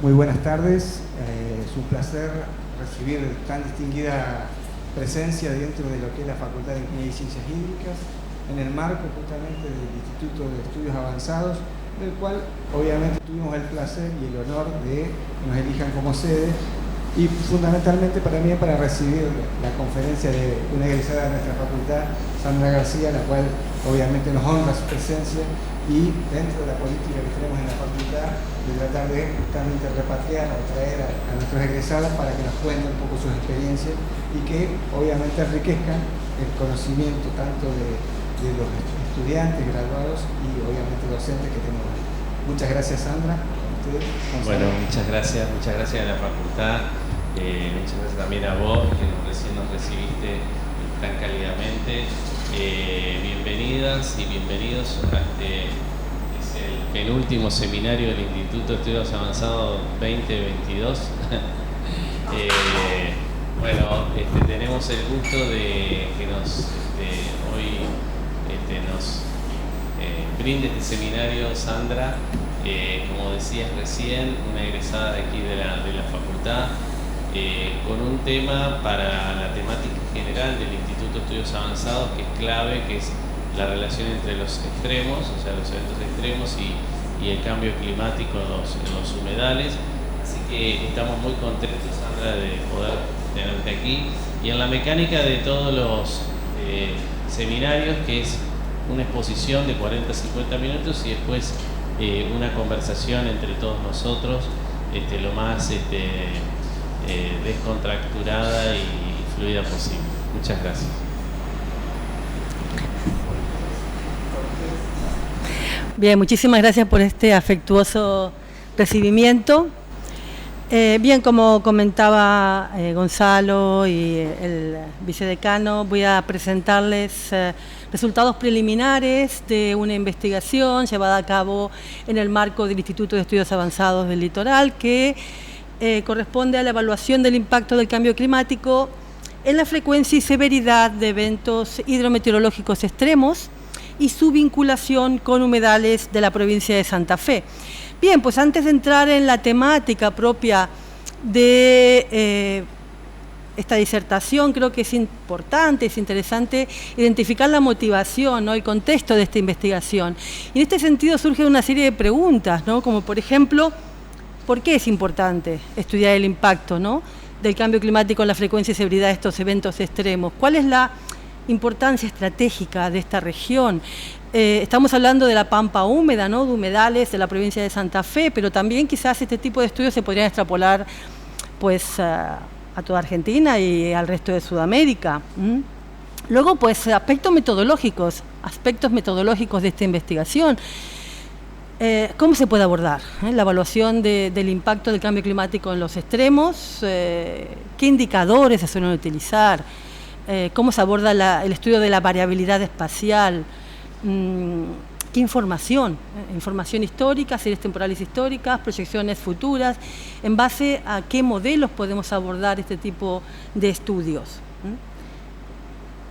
Muy buenas tardes. Es un placer recibir tan distinguida presencia dentro de lo que es la Facultad de Ingeniería y Ciencias Hídricas, en el marco justamente del Instituto de Estudios Avanzados, del cual obviamente tuvimos el placer y el honor de que nos elijan como sede, y fundamentalmente para mí para recibir la conferencia de una egresada de nuestra facultad, Sandra García, la cual obviamente nos honra su presencia, y dentro de la política que tenemos en la facultad, de tratar de justamente repatriar o traer a nuestros egresados para que nos cuenten un poco sus experiencias y que obviamente enriquezcan el conocimiento tanto de los estudiantes graduados y obviamente docentes que tenemos. Muchas gracias, Sandra. Bueno, muchas gracias a la facultad, muchas gracias también a vos que recién nos recibiste tan cálidamente. Bienvenidas y bienvenidos a este es el penúltimo seminario del Instituto de Estudios Avanzados 2022. Tenemos el gusto de que hoy nos brinde este seminario Sandra, como decías recién, una egresada de aquí de la facultad, con un tema para la temática general del Instituto de Estudios Avanzados que es clave, que es la relación entre los extremos, o sea, los eventos extremos y el cambio climático en los humedales. Así que estamos muy contentos, Sandra, de poder tenerte aquí. Y en la mecánica de todos los seminarios, que es una exposición de 40-50 minutos y después una conversación entre todos nosotros, lo más descontracturada y fluida posible. Muchas gracias. Bien, muchísimas gracias por este afectuoso recibimiento. Bien, como comentaba Gonzalo y el vicedecano, voy a presentarles resultados preliminares de una investigación llevada a cabo en el marco del Instituto de Estudios Avanzados del Litoral, que corresponde a la evaluación del impacto del cambio climático en la frecuencia y severidad de eventos hidrometeorológicos extremos y su vinculación con humedales de la provincia de Santa Fe. Bien, pues antes de entrar en la temática propia de esta disertación, creo que es importante, es interesante identificar la motivación, ¿no?, el contexto de esta investigación. Y en este sentido surge una serie de preguntas, ¿no?, como por ejemplo, ¿por qué es importante estudiar el impacto, ¿no?, del cambio climático en la frecuencia y severidad de estos eventos extremos? ¿Cuál es la importancia estratégica de esta región? Estamos hablando de la pampa húmeda, ¿no?, de humedales de la provincia de Santa Fe, pero también quizás este tipo de estudios se podrían extrapolar pues a toda Argentina y al resto de Sudamérica. Luego, pues aspectos metodológicos de esta investigación. ¿Cómo se puede abordar la evaluación del impacto del cambio climático en los extremos? ¿Qué indicadores se suelen utilizar? ¿Cómo se aborda el estudio de la variabilidad espacial? ¿Qué información? Información histórica, series temporales históricas, proyecciones futuras. ¿En base a qué modelos podemos abordar este tipo de estudios?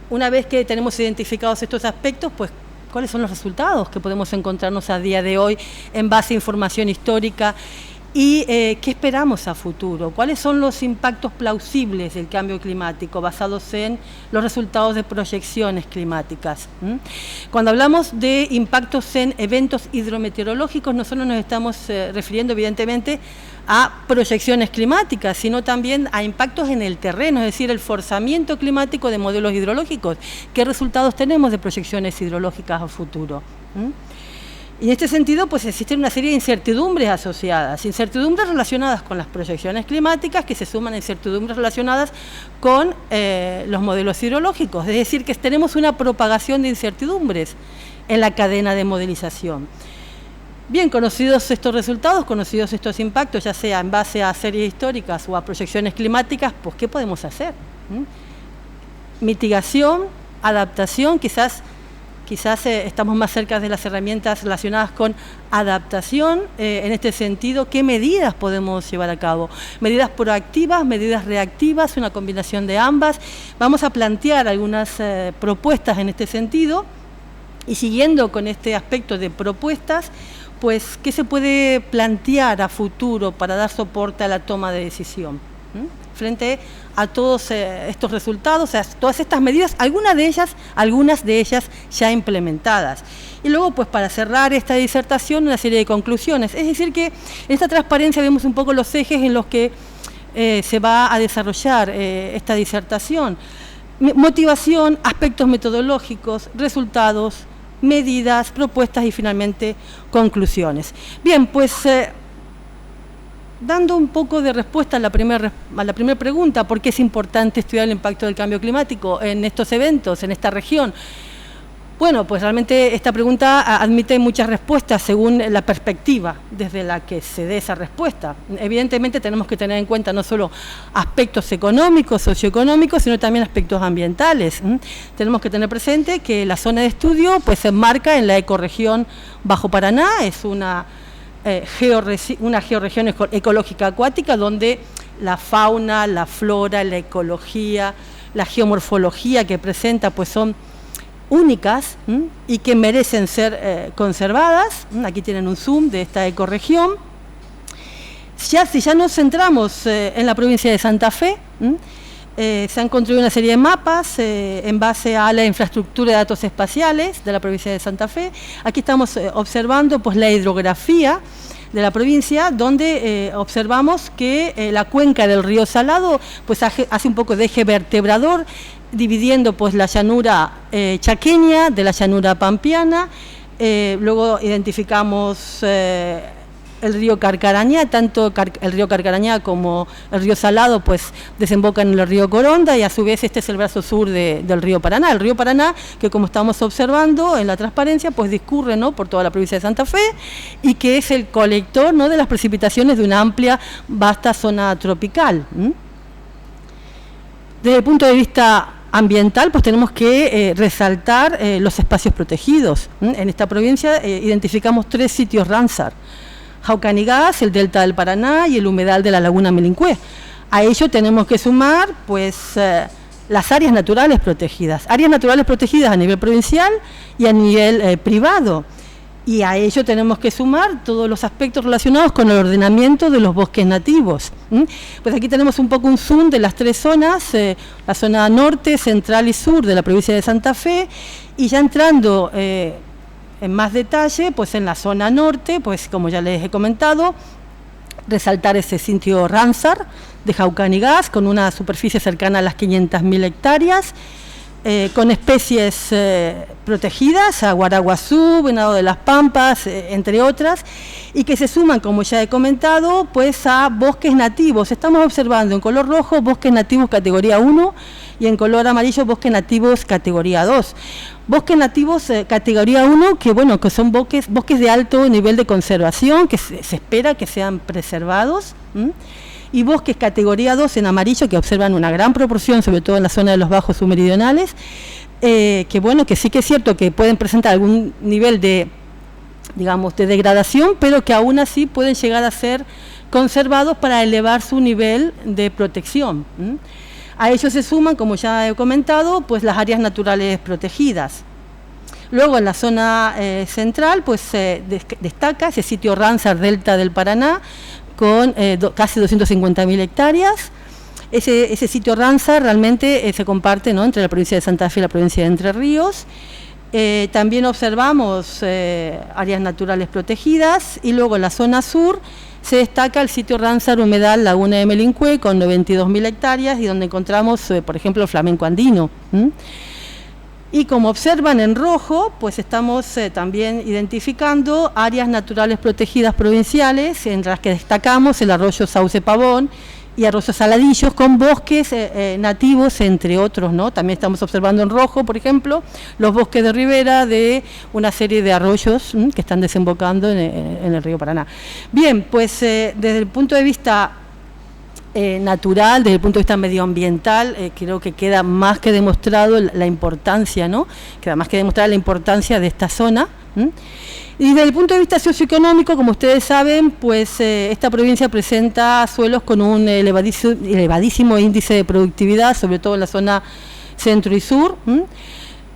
Una vez que tenemos identificados estos aspectos, pues, ¿cuáles son los resultados que podemos encontrarnos a día de hoy en base a información histórica? ¿Y qué esperamos a futuro? ¿Cuáles son los impactos plausibles del cambio climático basados en los resultados de proyecciones climáticas? Cuando hablamos de impactos en eventos hidrometeorológicos, no solo nos estamos refiriendo evidentemente a proyecciones climáticas, sino también a impactos en el terreno, es decir, el forzamiento climático de modelos hidrológicos. ¿Qué resultados tenemos de proyecciones hidrológicas a futuro? Y en este sentido, pues existen una serie de incertidumbres asociadas, incertidumbres relacionadas con las proyecciones climáticas que se suman a incertidumbres relacionadas con los modelos hidrológicos, es decir, que tenemos una propagación de incertidumbres en la cadena de modelización. Bien, conocidos estos resultados, conocidos estos impactos, ya sea en base a series históricas o a proyecciones climáticas, pues ¿qué podemos hacer? Mitigación, adaptación, quizás estamos más cerca de las herramientas relacionadas con adaptación. En este sentido, ¿qué medidas podemos llevar a cabo? Medidas proactivas, medidas reactivas, una combinación de ambas. Vamos a plantear algunas propuestas en este sentido Y siguiendo con este aspecto de propuestas, pues, ¿qué se puede plantear a futuro para dar soporte a la toma de decisión? Frente a todos estos resultados, a todas estas medidas, algunas de ellas ya implementadas. Y luego, pues, para cerrar esta disertación, una serie de conclusiones. Es decir, que en esta transparencia vemos un poco los ejes en los que se va a desarrollar esta disertación. Motivación, aspectos metodológicos, resultados, medidas, propuestas y finalmente conclusiones. Bien, pues dando un poco de respuesta a la primera pregunta, ¿por qué es importante estudiar el impacto del cambio climático en estos eventos, en esta región? Bueno, pues realmente esta pregunta admite muchas respuestas según la perspectiva desde la que se dé esa respuesta. Evidentemente tenemos que tener en cuenta no solo aspectos económicos, socioeconómicos, sino también aspectos ambientales. Tenemos que tener presente que la zona de estudio pues se enmarca en la ecorregión Bajo Paraná, es una georregión ecológica acuática donde la fauna, la flora, la ecología, la geomorfología que presenta pues son únicas y que merecen ser conservadas. Aquí tienen un zoom de esta ecorregión. Si ya nos centramos en la provincia de Santa Fe, se han construido una serie de mapas en base a la infraestructura de datos espaciales de la provincia de Santa Fe. Aquí estamos observando pues la hidrografía de la provincia, donde observamos que la cuenca del río Salado pues hace un poco de eje vertebrador, dividiendo pues la llanura chaqueña de la llanura pampeana. Luego identificamos el río Carcarañá, tanto el río Carcarañá como el río Salado pues desembocan en el río Coronda, y a su vez este es el brazo sur del río Paraná. El río Paraná, que como estamos observando en la transparencia, pues discurre, ¿no?, por toda la provincia de Santa Fe, y que es el colector, ¿no?, de las precipitaciones de una amplia, vasta zona tropical. Desde el punto de vista ambiental, pues tenemos que resaltar los espacios protegidos. En esta provincia identificamos 3 sitios Ramsar: Jaucanigás, el delta del Paraná y el humedal de la laguna Melincue. A ello tenemos que sumar pues las áreas naturales protegidas a nivel provincial y a nivel privado. Y a ello tenemos que sumar todos los aspectos relacionados con el ordenamiento de los bosques nativos. Pues aquí tenemos un poco un zoom de las 3 zonas, la zona norte, central y sur de la provincia de Santa Fe, y ya entrando en más detalle, pues en la zona norte, pues como ya les he comentado, resaltar ese sitio Ramsar de Jaucanigás, con una superficie cercana a las 500.000 hectáreas, con especies protegidas, aguaraguazú, venado de las pampas, entre otras, y que se suman, como ya he comentado, pues a bosques nativos. Estamos observando en color rojo bosques nativos categoría 1 y en color amarillo bosques nativos categoría 2. Bosques nativos categoría 1, que bueno, que son bosques de alto nivel de conservación, que se espera que sean preservados, y bosques categoría 2 en amarillo, que observan una gran proporción, sobre todo en la zona de los bajos submeridionales, que bueno, que sí que es cierto que pueden presentar algún nivel de, digamos, de degradación, pero que aún así pueden llegar a ser conservados para elevar su nivel de protección. A ello se suman, como ya he comentado, pues las áreas naturales protegidas. Luego en la zona central pues destaca ese sitio Ramsar delta del Paraná, con casi 250.000 hectáreas. Ese sitio Ramsar realmente se comparte, ¿no?, entre la provincia de Santa Fe y la provincia de Entre Ríos. También observamos áreas naturales protegidas, y luego en la zona sur se destaca el sitio Ramsar humedal Laguna de Melincue, con 92.000 hectáreas, y donde encontramos, por ejemplo, el flamenco andino. Y como observan en rojo, pues estamos también identificando áreas naturales protegidas provinciales, entre las que destacamos el arroyo Sauce Pavón y arroyo Saladillos, con bosques nativos, entre otros, ¿no? También estamos observando en rojo, por ejemplo, los bosques de ribera de una serie de arroyos que están desembocando en el río Paraná. Bien, pues desde el punto de vista natural, desde el punto de vista medioambiental, creo que queda más que demostrado la importancia, ¿no?, queda más que demostrada la importancia de esta zona. Y desde el punto de vista socioeconómico, como ustedes saben, pues esta provincia presenta suelos con un elevadísimo índice de productividad, sobre todo en la zona centro y sur.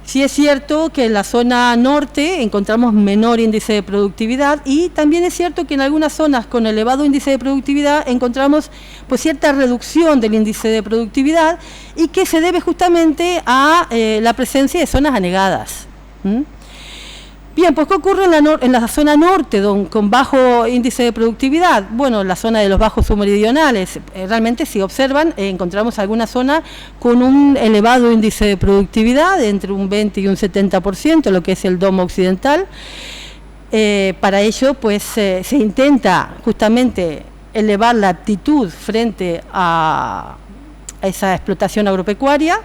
Sí es cierto que en la zona norte encontramos menor índice de productividad y también es cierto que en algunas zonas con elevado índice de productividad encontramos pues cierta reducción del índice de productividad y que se debe justamente a la presencia de zonas anegadas. Bien, pues ¿qué ocurre en la zona norte con bajo índice de productividad? Bueno, la zona de los bajos submeridionales, realmente si observan, encontramos alguna zona con un elevado índice de productividad, entre un 20 y un 70%, lo que es el domo occidental. Para ello, pues se intenta justamente elevar la aptitud frente a esa explotación agropecuaria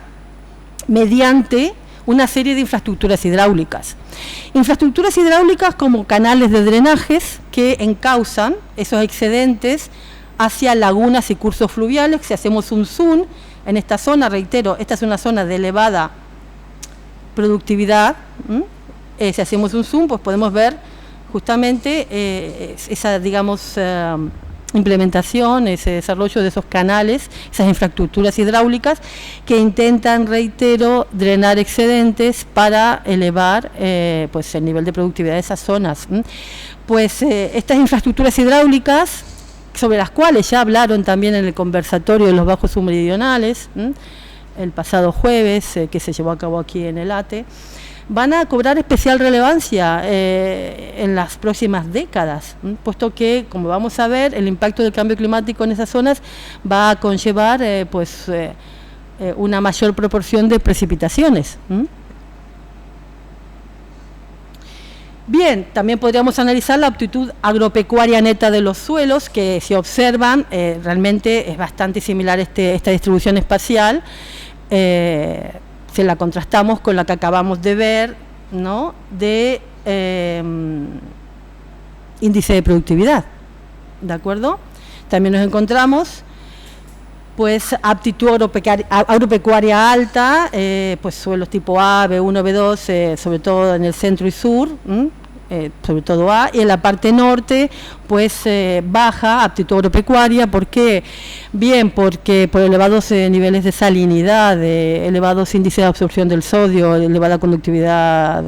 mediante una serie de infraestructuras hidráulicas. Infraestructuras hidráulicas como canales de drenajes que encausan esos excedentes hacia lagunas y cursos fluviales. Si hacemos un zoom en esta zona, reitero, esta es una zona de elevada productividad, si hacemos un zoom, pues podemos ver justamente esa, digamos, implementación, ese desarrollo de esos canales, esas infraestructuras hidráulicas que intentan, reitero, drenar excedentes para elevar pues el nivel de productividad de esas zonas. Pues estas infraestructuras hidráulicas, sobre las cuales ya hablaron también en el conversatorio de los bajos submeridionales, el pasado jueves, que se llevó a cabo aquí en el ATE, van a cobrar especial relevancia en las próximas décadas, puesto que, como vamos a ver, el impacto del cambio climático en esas zonas va a conllevar una mayor proporción de precipitaciones. Bien, también podríamos analizar la aptitud agropecuaria neta de los suelos, que si observan, realmente es bastante similar esta distribución espacial. Se la contrastamos con la que acabamos de ver, ¿no?, de índice de productividad, ¿de acuerdo? También nos encontramos, pues, aptitud agropecuaria alta, pues suelos tipo A, B1, B2, sobre todo en el centro y sur, sobre todo A, y en la parte norte, pues baja aptitud agropecuaria. ¿Por qué? Bien, porque por elevados niveles de salinidad, elevados índices de absorción del sodio, elevada conductividad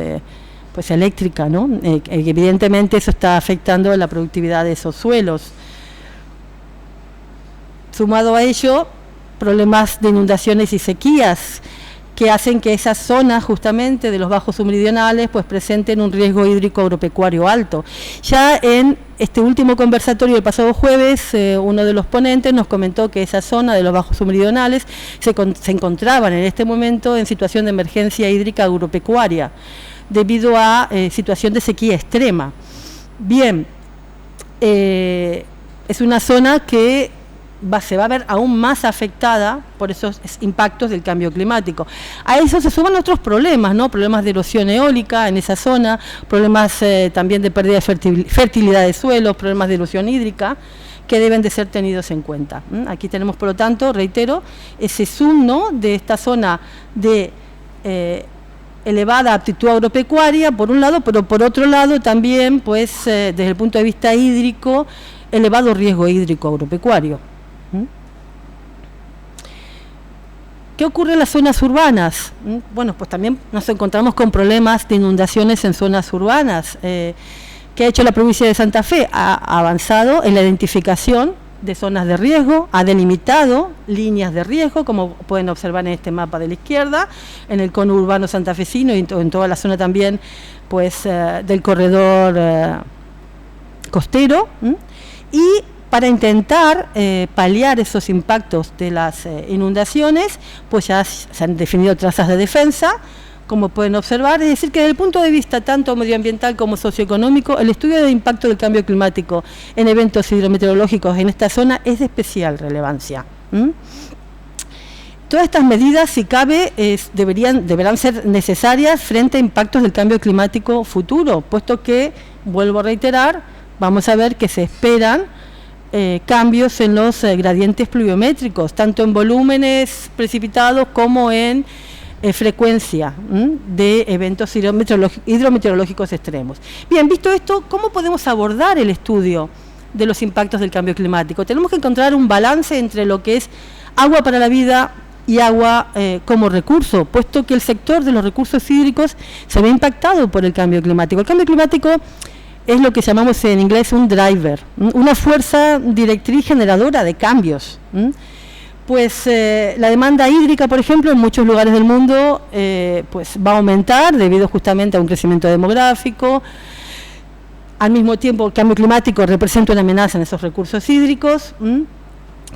pues eléctrica, ¿no? Evidentemente eso está afectando la productividad de esos suelos. Sumado a ello, problemas de inundaciones y sequías, que hacen que esas zonas justamente de los bajos submeridionales pues presenten un riesgo hídrico agropecuario alto. Ya en este último conversatorio del pasado jueves, uno de los ponentes nos comentó que esa zona de los bajos submeridionales se encontraban en este momento en situación de emergencia hídrica agropecuaria debido a situación de sequía extrema. Bien, es una zona que se va a ver aún más afectada por esos impactos del cambio climático. A eso se suman otros problemas, ¿no? Problemas de erosión eólica en esa zona, problemas también de pérdida de fertilidad de suelos, problemas de erosión hídrica que deben de ser tenidos en cuenta. Aquí tenemos, por lo tanto, reitero, ese zoom, ¿no?, de esta zona de elevada aptitud agropecuaria, por un lado, pero por otro lado también, pues, desde el punto de vista hídrico, elevado riesgo hídrico agropecuario. ¿Qué ocurre en las zonas urbanas? Bueno, pues también nos encontramos con problemas de inundaciones en zonas urbanas. ¿Qué ha hecho la provincia de Santa Fe? Ha avanzado en la identificación de zonas de riesgo, ha delimitado líneas de riesgo, como pueden observar en este mapa de la izquierda, en el conurbano santafesino y en toda la zona también, pues, del corredor costero, y para intentar paliar esos impactos de las inundaciones, pues ya se han definido trazas de defensa, como pueden observar. Es decir, que desde el punto de vista tanto medioambiental como socioeconómico, el estudio del impacto del cambio climático en eventos hidrometeorológicos en esta zona es de especial relevancia. Todas estas medidas, si cabe, deberán ser necesarias frente a impactos del cambio climático futuro, puesto que, vuelvo a reiterar, vamos a ver que se esperan cambios en los gradientes pluviométricos, tanto en volúmenes precipitados como en frecuencia de eventos hidrometeorológicos extremos. Bien, visto esto, ¿cómo podemos abordar el estudio de los impactos del cambio climático? Tenemos que encontrar un balance entre lo que es agua para la vida y agua como recurso, puesto que el sector de los recursos hídricos se ve impactado por el cambio climático. El cambio climático es lo que llamamos en inglés un driver, una fuerza directriz generadora de cambios. Pues la demanda hídrica, por ejemplo, en muchos lugares del mundo pues va a aumentar debido justamente a un crecimiento demográfico. Al mismo tiempo, el cambio climático representa una amenaza en esos recursos hídricos.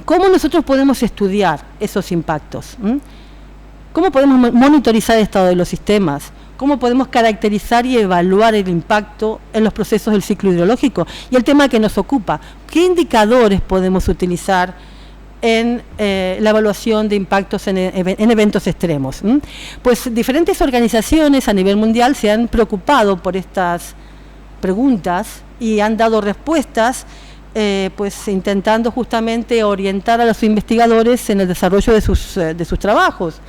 ¿Cómo nosotros podemos estudiar esos impactos? ¿Cómo podemos monitorizar el estado de los sistemas? ¿Cómo podemos caracterizar y evaluar el impacto en los procesos del ciclo hidrológico? Y el tema que nos ocupa, ¿qué indicadores podemos utilizar en la evaluación de impactos en eventos extremos? Pues diferentes organizaciones a nivel mundial se han preocupado por estas preguntas y han dado respuestas, pues intentando justamente orientar a los investigadores en el desarrollo de sus trabajos.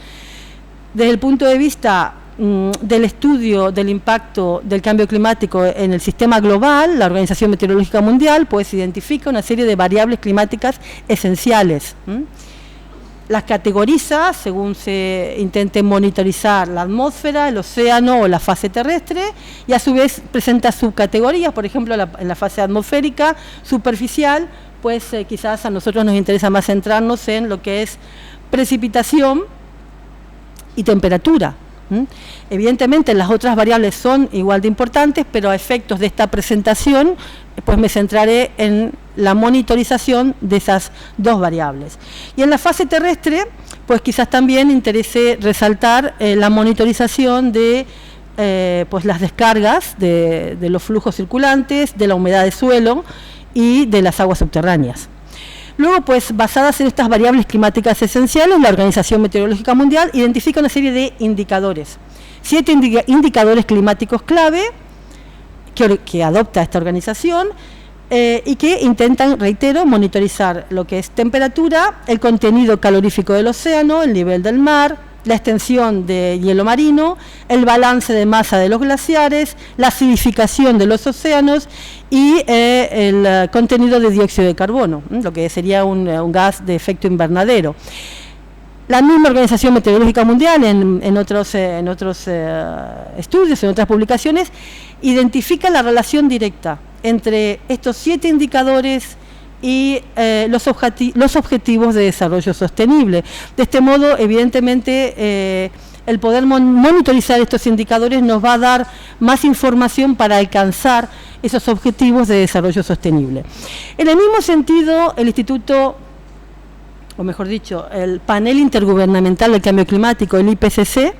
Desde el punto de vista del estudio del impacto del cambio climático en el sistema global, la Organización Meteorológica Mundial pues identifica una serie de variables climáticas esenciales. Las categoriza según se intente monitorizar la atmósfera, el océano o la fase terrestre, y a su vez presenta subcategorías. Por ejemplo, en la fase atmosférica superficial, pues quizás a nosotros nos interesa más centrarnos en lo que es precipitación y temperatura. Evidentemente las otras variables son igual de importantes, pero a efectos de esta presentación pues me centraré en la monitorización de esas dos variables. Y en la fase terrestre pues quizás también interese resaltar la monitorización de pues las descargas de los flujos circulantes, de la humedad de suelo y de las aguas subterráneas. Luego, pues, basadas en estas variables climáticas esenciales, la Organización Meteorológica Mundial identifica una serie de indicadores. 7 indicadores climáticos clave que adopta esta organización y que intentan, reitero, monitorizar lo que es temperatura, el contenido calorífico del océano, el nivel del mar, la extensión de hielo marino, el balance de masa de los glaciares, la acidificación de los océanos y el contenido de dióxido de carbono, lo que sería un gas de efecto invernadero. La misma Organización Meteorológica Mundial en otros estudios, en otras publicaciones, identifica la relación directa entre estos 7 indicadores y los objetivos de desarrollo sostenible. De este modo, evidentemente, el poder monitorizar estos indicadores nos va a dar más información para alcanzar esos objetivos de desarrollo sostenible. En el mismo sentido, el Instituto, o mejor dicho, el Panel Intergubernamental del Cambio Climático, el IPCC,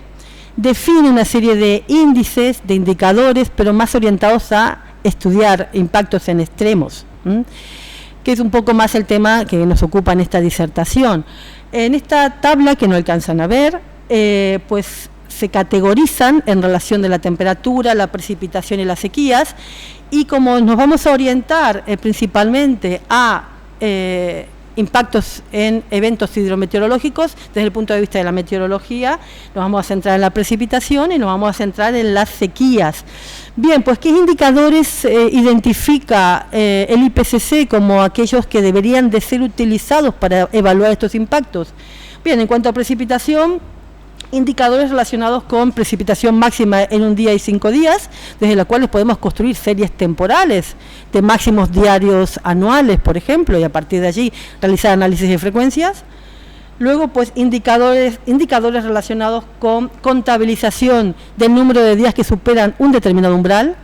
define una serie de índices, de indicadores, pero más orientados a estudiar impactos en extremos, que es un poco más el tema que nos ocupa en esta disertación. En esta tabla, que no alcanzan a ver, pues se categorizan en relación de la temperatura, la precipitación y las sequías, y como nos vamos a orientar principalmente a impactos en eventos hidrometeorológicos, desde el punto de vista de la meteorología, nos vamos a centrar en la precipitación y nos vamos a centrar en las sequías. Bien, pues ¿qué indicadores identifica el IPCC como aquellos que deberían de ser utilizados para evaluar estos impactos? Bien, en cuanto a precipitación, indicadores relacionados con precipitación máxima en un día y 5 días, desde los cuales podemos construir series temporales de máximos diarios anuales, por ejemplo, y a partir de allí realizar análisis de frecuencias. Luego, pues, indicadores relacionados con contabilización del número de días que superan un determinado umbral.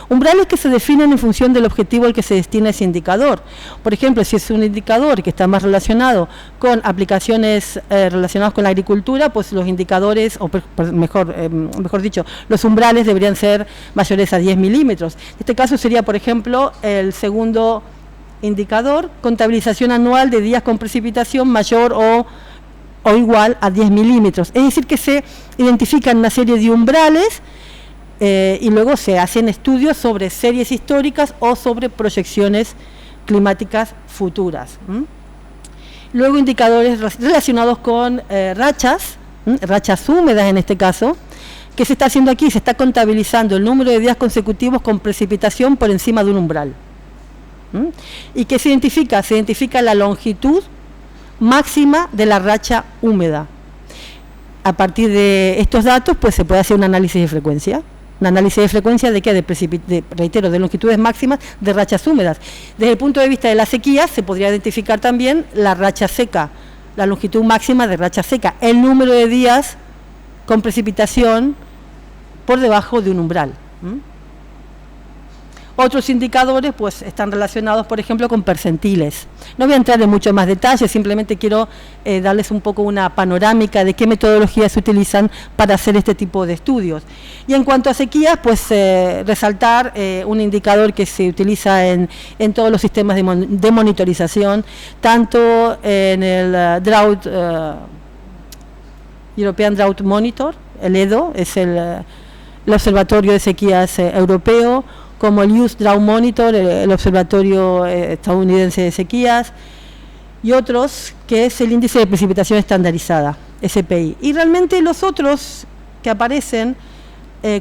Umbrales que se definen en función del objetivo al que se destina ese indicador. Por ejemplo, si es un indicador que está más relacionado con aplicaciones relacionadas con la agricultura, pues los indicadores, o mejor dicho, los umbrales deberían ser mayores a 10 milímetros. En este caso sería, por ejemplo, el segundo indicador, contabilización anual de días con precipitación mayor o igual a 10 milímetros. Es decir, que se identifican una serie de umbrales y luego se hacen estudios sobre series históricas o sobre proyecciones climáticas futuras. Luego indicadores relacionados con rachas húmedas en este caso. ¿Qué se está haciendo aquí? Se está contabilizando el número de días consecutivos con precipitación por encima de un umbral. ¿Y qué se identifica? Se identifica la longitud máxima de la racha húmeda. A partir de estos datos, pues se puede hacer un análisis de frecuencia. ¿Un análisis de frecuencia de qué? Reitero, de longitudes máximas de rachas húmedas. Desde el punto de vista de la sequía, se podría identificar también la racha seca, la longitud máxima de racha seca, el número de días con precipitación por debajo de un umbral. Otros indicadores pues están relacionados, por ejemplo, con percentiles. No voy a entrar en mucho más detalle, simplemente quiero darles un poco una panorámica de qué metodologías se utilizan para hacer este tipo de estudios. Y en cuanto a sequías, pues resaltar un indicador que se utiliza en todos los sistemas de monitorización, tanto en el European Drought Monitor, el EDO, es el Observatorio de Sequías Europeo, como el US Drought Monitor, el Observatorio Estadounidense de Sequías, y otros, que es el Índice de Precipitación Estandarizada, SPI. Y realmente los otros que aparecen,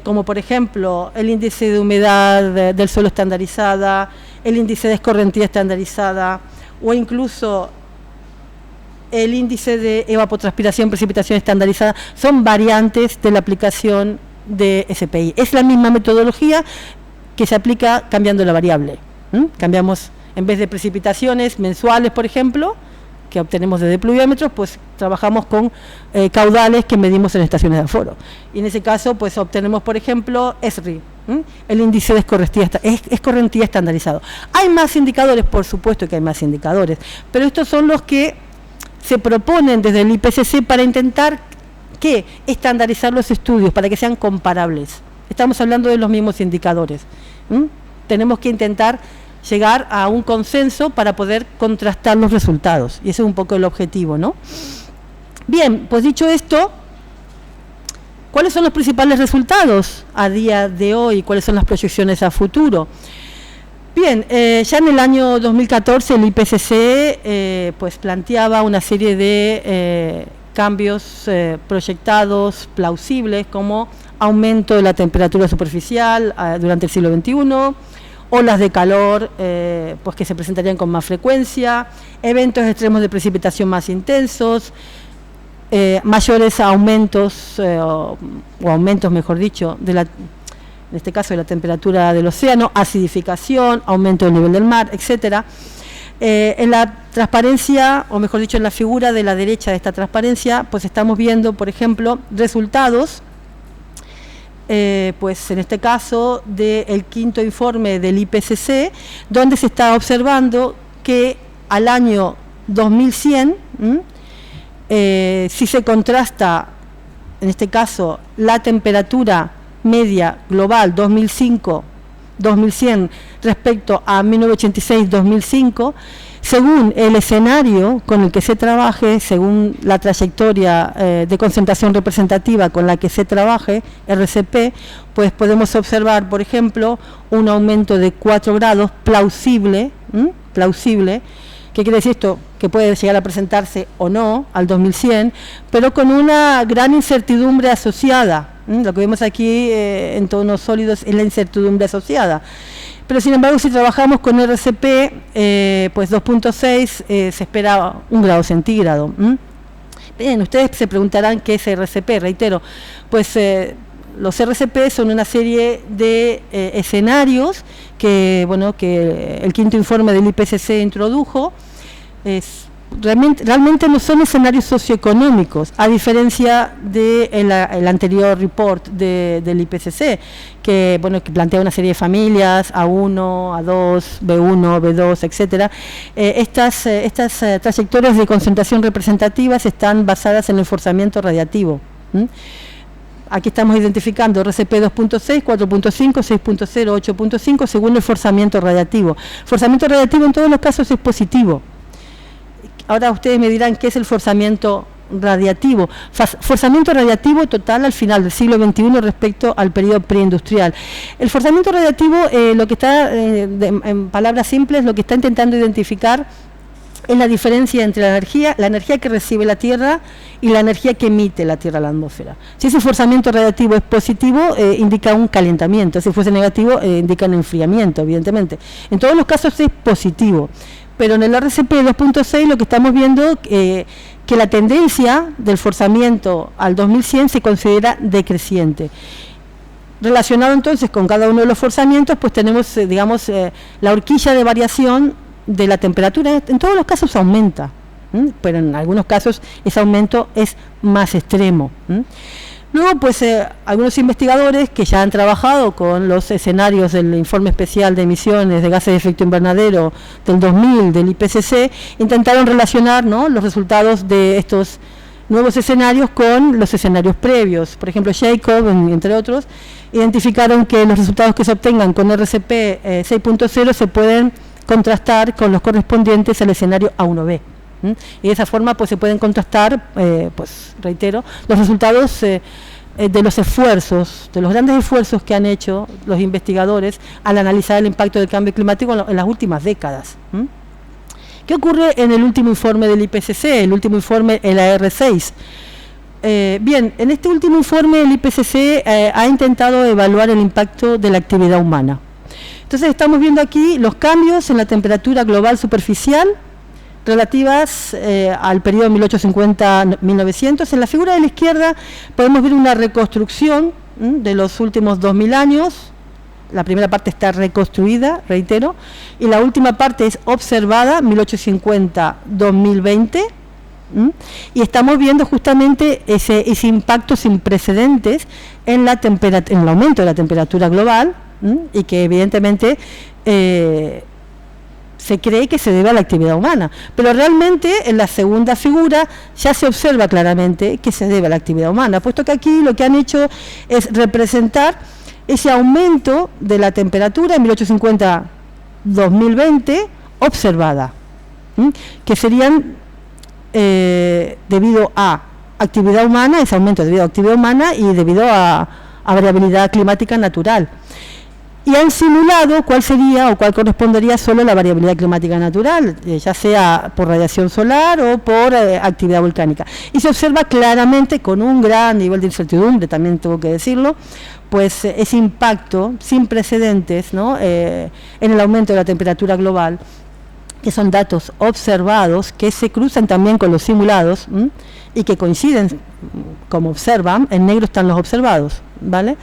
como por ejemplo el Índice de Humedad del Suelo Estandarizada, el Índice de Escorrentía Estandarizada, o incluso el Índice de Evapotranspiración Precipitación Estandarizada, son variantes de la aplicación de SPI. Es la misma metodología que se aplica cambiando la variable. Cambiamos, en vez de precipitaciones mensuales, por ejemplo, que obtenemos desde pluviómetros, pues trabajamos con caudales que medimos en estaciones de aforo. Y en ese caso, pues obtenemos, por ejemplo, ESRI, el índice de escorrentía estandarizado. Hay más indicadores, por supuesto que hay más indicadores, pero estos son los que se proponen desde el IPCC para intentar ¿qué? Estandarizar los estudios, para que sean comparables. Estamos hablando de los mismos indicadores. Tenemos que intentar llegar a un consenso para poder contrastar los resultados, y ese es un poco el objetivo, ¿no? Bien, pues dicho esto, ¿cuáles son los principales resultados a día de hoy? ¿Cuáles son las proyecciones a futuro? Bien, ya en el año 2014 el IPCC pues planteaba una serie de cambios proyectados, plausibles, como aumento de la temperatura superficial durante el siglo XXI, olas de calor pues que se presentarían con más frecuencia, eventos extremos de precipitación más intensos, mayores aumentos, o aumentos, mejor dicho, en este caso de la temperatura del océano, acidificación, aumento del nivel del mar, etcétera. En la transparencia, o mejor dicho, en la figura de la derecha de esta transparencia, pues estamos viendo, por ejemplo, resultados, pues en este caso del quinto informe del IPCC, donde se está observando que al año 2100, si se contrasta, en este caso, la temperatura media global 2005-2100 respecto a 1986-2005, según el escenario con el que se trabaje, según la trayectoria de concentración representativa con la que se trabaje, RCP, pues podemos observar, por ejemplo, un aumento de 4 grados plausible, ¿qué quiere decir esto? Que puede llegar a presentarse o no al 2100, pero con una gran incertidumbre asociada. Lo que vemos aquí en tonos sólidos es la incertidumbre asociada. Pero sin embargo, si trabajamos con RCP, pues 2.6, se espera 1 grado centígrado. Bien, ustedes se preguntarán qué es RCP, reitero, pues los RCP son una serie de escenarios que, bueno, que el quinto informe del IPCC introdujo. Realmente no son escenarios socioeconómicos, a diferencia del anterior report del IPCC, que, bueno, que plantea una serie de familias, A1, A2, B1, B2, etcétera. Estas trayectorias de concentración representativas están basadas en el forzamiento radiativo. Aquí estamos identificando RCP 2.6, 4.5, 6.0, 8.5, según el forzamiento radiativo. El forzamiento radiativo en todos los casos es positivo. Ahora ustedes me dirán qué es el forzamiento radiativo. Forzamiento radiativo total al final del siglo XXI respecto al periodo preindustrial. El forzamiento radiativo, lo que está, en palabras simples, lo que está intentando identificar es la diferencia entre la energía que recibe la Tierra y la energía que emite la Tierra a la atmósfera. Si ese forzamiento radiativo es positivo, indica un calentamiento. Si fuese negativo, indica un enfriamiento, evidentemente. En todos los casos es positivo. pero en el RCP 2.6 lo que estamos viendo que la tendencia del forzamiento al 2100 se considera decreciente. Relacionado entonces con cada uno de los forzamientos, pues tenemos, digamos, la horquilla de variación de la temperatura. En todos los casos aumenta, pero en algunos casos ese aumento es más extremo. Luego, pues, algunos investigadores que ya han trabajado con los escenarios del Informe Especial de Emisiones de Gases de Efecto Invernadero del 2000 del IPCC, intentaron relacionar, ¿no?, los resultados de estos nuevos escenarios con los escenarios previos. Por ejemplo, Jacob, entre otros, identificaron que los resultados que se obtengan con RCP 6.0 se pueden contrastar con los correspondientes al escenario A1B. Y de esa forma pues se pueden contrastar, pues reitero, los resultados de los esfuerzos, de los grandes esfuerzos que han hecho los investigadores al analizar el impacto del cambio climático en las últimas décadas. ¿Qué ocurre en el último informe del IPCC, el último informe, el AR6? Bien, en este último informe el IPCC ha intentado evaluar el impacto de la actividad humana. Entonces estamos viendo aquí los cambios en la temperatura global superficial relativas al periodo 1850-1900. En la figura de la izquierda podemos ver una reconstrucción de los últimos 2000 años. La primera parte está reconstruida, reitero, y la última parte es observada, 1850-2020, y estamos viendo justamente ese impacto sin precedentes en el aumento de la temperatura global, y que evidentemente se cree que se debe a la actividad humana, pero realmente en la segunda figura ya se observa claramente que se debe a la actividad humana, puesto que aquí lo que han hecho es representar ese aumento de la temperatura en 1850-2020 observada, que serían debido a actividad humana, ese aumento debido a actividad humana y debido a variabilidad climática natural. Y han simulado cuál sería o cuál correspondería solo a la variabilidad climática natural, ya sea por radiación solar o por actividad volcánica. Y se observa claramente, con un gran nivel de incertidumbre, también tengo que decirlo, pues ese impacto sin precedentes, ¿no?, en el aumento de la temperatura global, que son datos observados, que se cruzan también con los simulados, y que coinciden, como observan, en negro están los observados, ¿vale?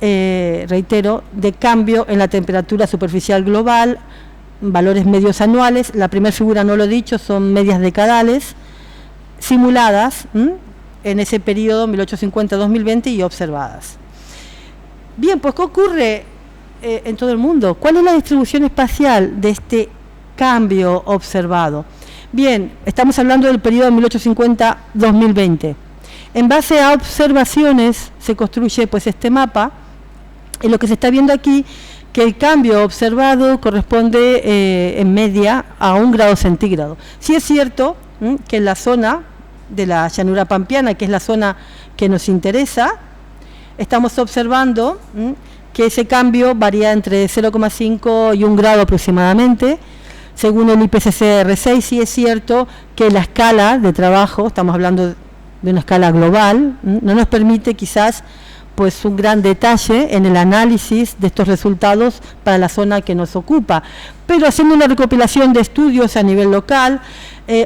Reitero, de cambio en la temperatura superficial global, valores medios anuales. La primera figura, no lo he dicho, son medias decadales, simuladas en ese periodo 1850-2020 y observadas. Bien, pues ¿qué ocurre en todo el mundo? ¿Cuál es la distribución espacial de este cambio observado? Bien, estamos hablando del periodo 1850-2020. En base a observaciones se construye pues este mapa. Y lo que se está viendo aquí, que el cambio observado corresponde en media a 1 grado centígrado. Sí es cierto que en la zona de la llanura pampeana, que es la zona que nos interesa, estamos observando que ese cambio varía entre 0,5 y 1 grado aproximadamente. Según el IPCC R6, sí es cierto que la escala de trabajo, estamos hablando de una escala global, no nos permite quizás pues un gran detalle en el análisis de estos resultados para la zona que nos ocupa, pero haciendo una recopilación de estudios a nivel local,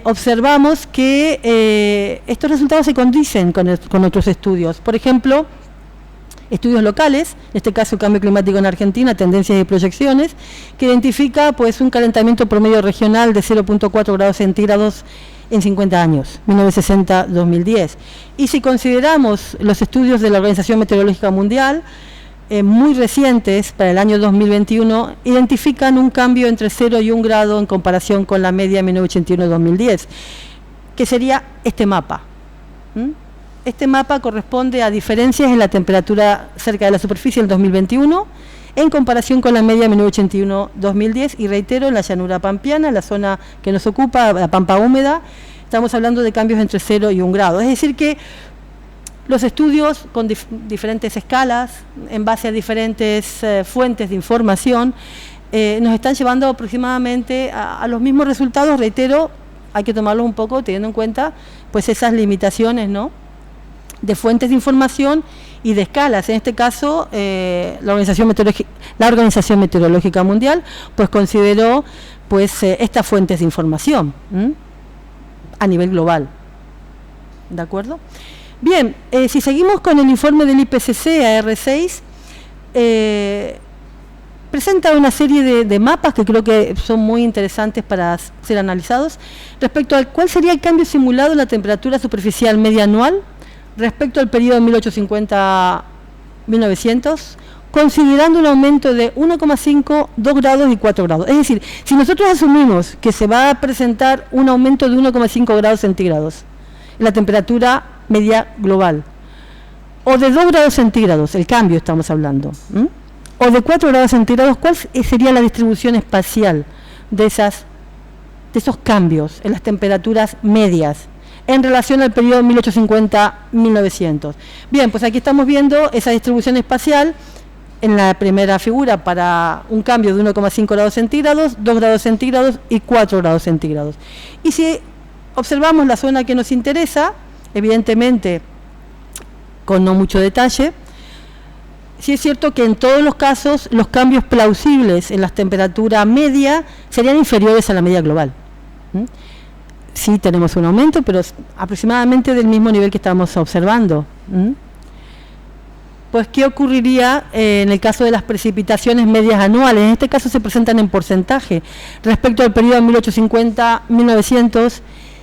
observamos que estos resultados se condicen con otros estudios. Por ejemplo, estudios locales, en este caso Cambio Climático en Argentina, Tendencias y Proyecciones, que identifica pues un calentamiento promedio regional de 0,4 grados centígrados en 50 años, 1960-2010. Y si consideramos los estudios de la Organización Meteorológica Mundial, muy recientes, para el año 2021, identifican un cambio entre 0 y 1 grado en comparación con la media 1981-2010, que sería este mapa. Este mapa corresponde a diferencias en la temperatura cerca de la superficie en 2021, en comparación con la media 1981-2010, y reitero, en la llanura pampeana, la zona que nos ocupa, la pampa húmeda, estamos hablando de cambios entre 0 y 1 grado. Es decir que los estudios con diferentes escalas, en base a diferentes fuentes de información, nos están llevando aproximadamente a los mismos resultados. Reitero, hay que tomarlos un poco teniendo en cuenta pues esas limitaciones, ¿no?, de fuentes de información y de escalas. En este caso, la Organización Meteorológica Mundial pues consideró pues estas fuentes de información a nivel global. ¿De acuerdo? Bien, si seguimos con el informe del IPCC AR6, presenta una serie de mapas que creo que son muy interesantes para ser analizados respecto al cuál sería el cambio simulado en la temperatura superficial media anual respecto al periodo 1850-1900, considerando un aumento de 1,5, 2 grados y 4 grados. Es decir, si nosotros asumimos que se va a presentar un aumento de 1,5 grados centígrados en la temperatura media global, o de 2 grados centígrados, el cambio estamos hablando, o de 4 grados centígrados, ¿cuál sería la distribución espacial de esos cambios en las temperaturas medias en relación al periodo 1850-1900? Bien, pues aquí estamos viendo esa distribución espacial en la primera figura para un cambio de 1,5 grados centígrados, 2 grados centígrados y 4 grados centígrados. Y si observamos la zona que nos interesa, evidentemente con no mucho detalle, sí es cierto que en todos los casos los cambios plausibles en la temperatura media serían inferiores a la media global. Sí tenemos un aumento, pero aproximadamente del mismo nivel que estamos observando. Pues, ¿qué ocurriría en el caso de las precipitaciones medias anuales? En este caso se presentan en porcentaje respecto al periodo 1850-1900,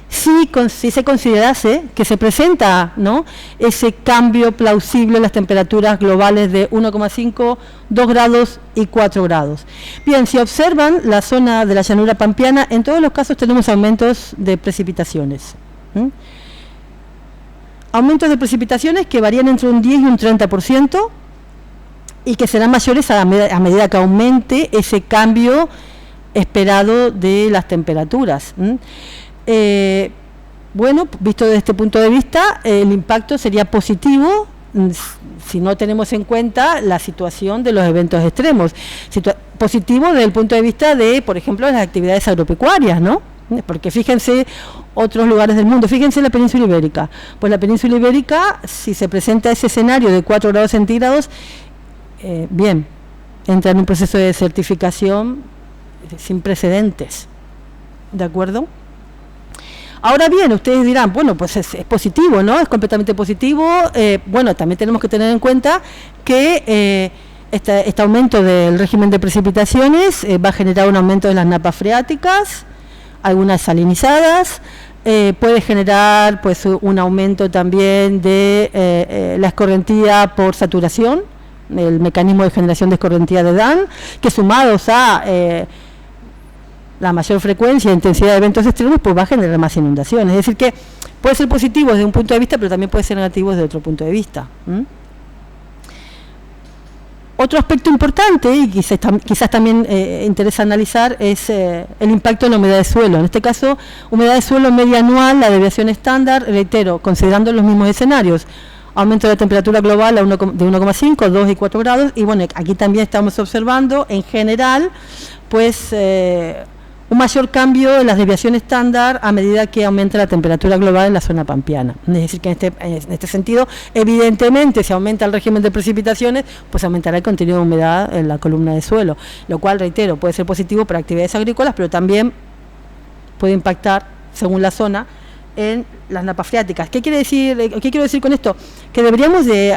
si se considerase que se presenta, ¿no?, ese cambio plausible en las temperaturas globales de 1,5, 2 grados y 4 grados. Bien, si observan la zona de la llanura pampeana, en todos los casos tenemos aumentos de precipitaciones. Aumentos de precipitaciones que varían entre un 10 y un 30% y que serán mayores a medida que aumente ese cambio esperado de las temperaturas. Bueno, visto desde este punto de vista, el impacto sería positivo si no tenemos en cuenta la situación de los eventos extremos. Positivo desde el punto de vista de, por ejemplo, las actividades agropecuarias, ¿no? Porque fíjense otros lugares del mundo, fíjense la península ibérica. Pues la península ibérica, si se presenta ese escenario de 4 grados centígrados, bien, entra en un proceso de desertificación sin precedentes. ¿De acuerdo? Ahora bien, ustedes dirán, bueno, pues es positivo, ¿no? Es completamente positivo. Bueno, también tenemos que tener en cuenta que este aumento del régimen de precipitaciones va a generar un aumento de las napas freáticas, algunas salinizadas, puede generar pues un aumento también de la escorrentía por saturación, el mecanismo de generación de escorrentía de Dan, que sumados a la mayor frecuencia e intensidad de eventos extremos, pues va a generar más inundaciones. Es decir que puede ser positivo desde un punto de vista, pero también puede ser negativo desde otro punto de vista. Otro aspecto importante, y quizás también interesa analizar, es el impacto en la humedad de suelo. En este caso, humedad de suelo media anual, la desviación estándar, reitero, considerando los mismos escenarios, aumento de la temperatura global de 1,5, 2 y 4 grados, y bueno, aquí también estamos observando, en general, pues un mayor cambio en las desviaciones estándar a medida que aumenta la temperatura global en la zona pampeana. Es decir, que en este sentido, evidentemente, si aumenta el régimen de precipitaciones, pues aumentará el contenido de humedad en la columna de suelo, lo cual, reitero, puede ser positivo para actividades agrícolas, pero también puede impactar, según la zona, en las napas freáticas. ¿Qué quiero decir con esto? Que deberíamos de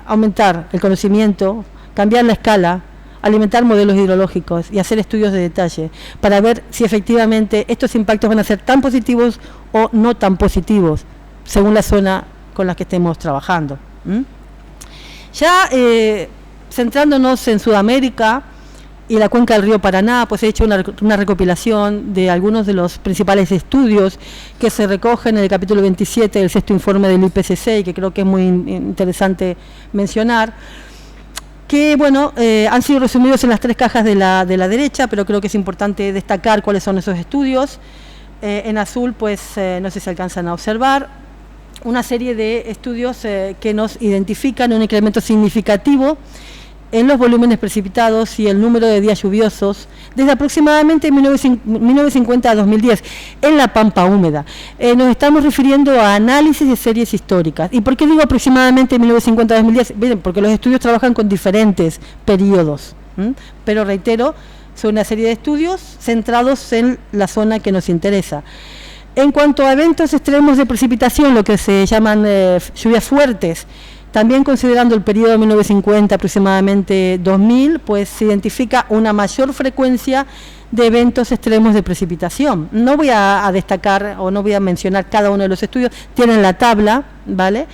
aumentar el conocimiento, cambiar la escala, alimentar modelos hidrológicos y hacer estudios de detalle para ver si efectivamente estos impactos van a ser tan positivos o no tan positivos según la zona con la que estemos trabajando. Ya centrándonos en Sudamérica y la cuenca del río Paraná, pues he hecho una recopilación de algunos de los principales estudios que se recogen en el capítulo 27 del sexto informe del IPCC y que creo que es muy interesante mencionar, que bueno, han sido resumidos en las 3 cajas de la derecha, pero creo que es importante destacar cuáles son esos estudios. En azul, pues no sé si alcanzan a observar, una serie de estudios que nos identifican un incremento significativo en los volúmenes precipitados y el número de días lluviosos desde aproximadamente 1950 a 2010 en la pampa húmeda. Nos estamos refiriendo a análisis de series históricas. ¿Y por qué digo aproximadamente 1950 a 2010? Bien, porque los estudios trabajan con diferentes periodos, pero reitero, Son una serie de estudios centrados en la zona que nos interesa. En cuanto a eventos extremos de precipitación, lo que se llaman lluvias fuertes, también considerando el periodo 1950 aproximadamente 2000, pues se identifica una mayor frecuencia de eventos extremos de precipitación. No voy a destacar o no voy a mencionar cada uno de los estudios, tienen la tabla, ¿vale?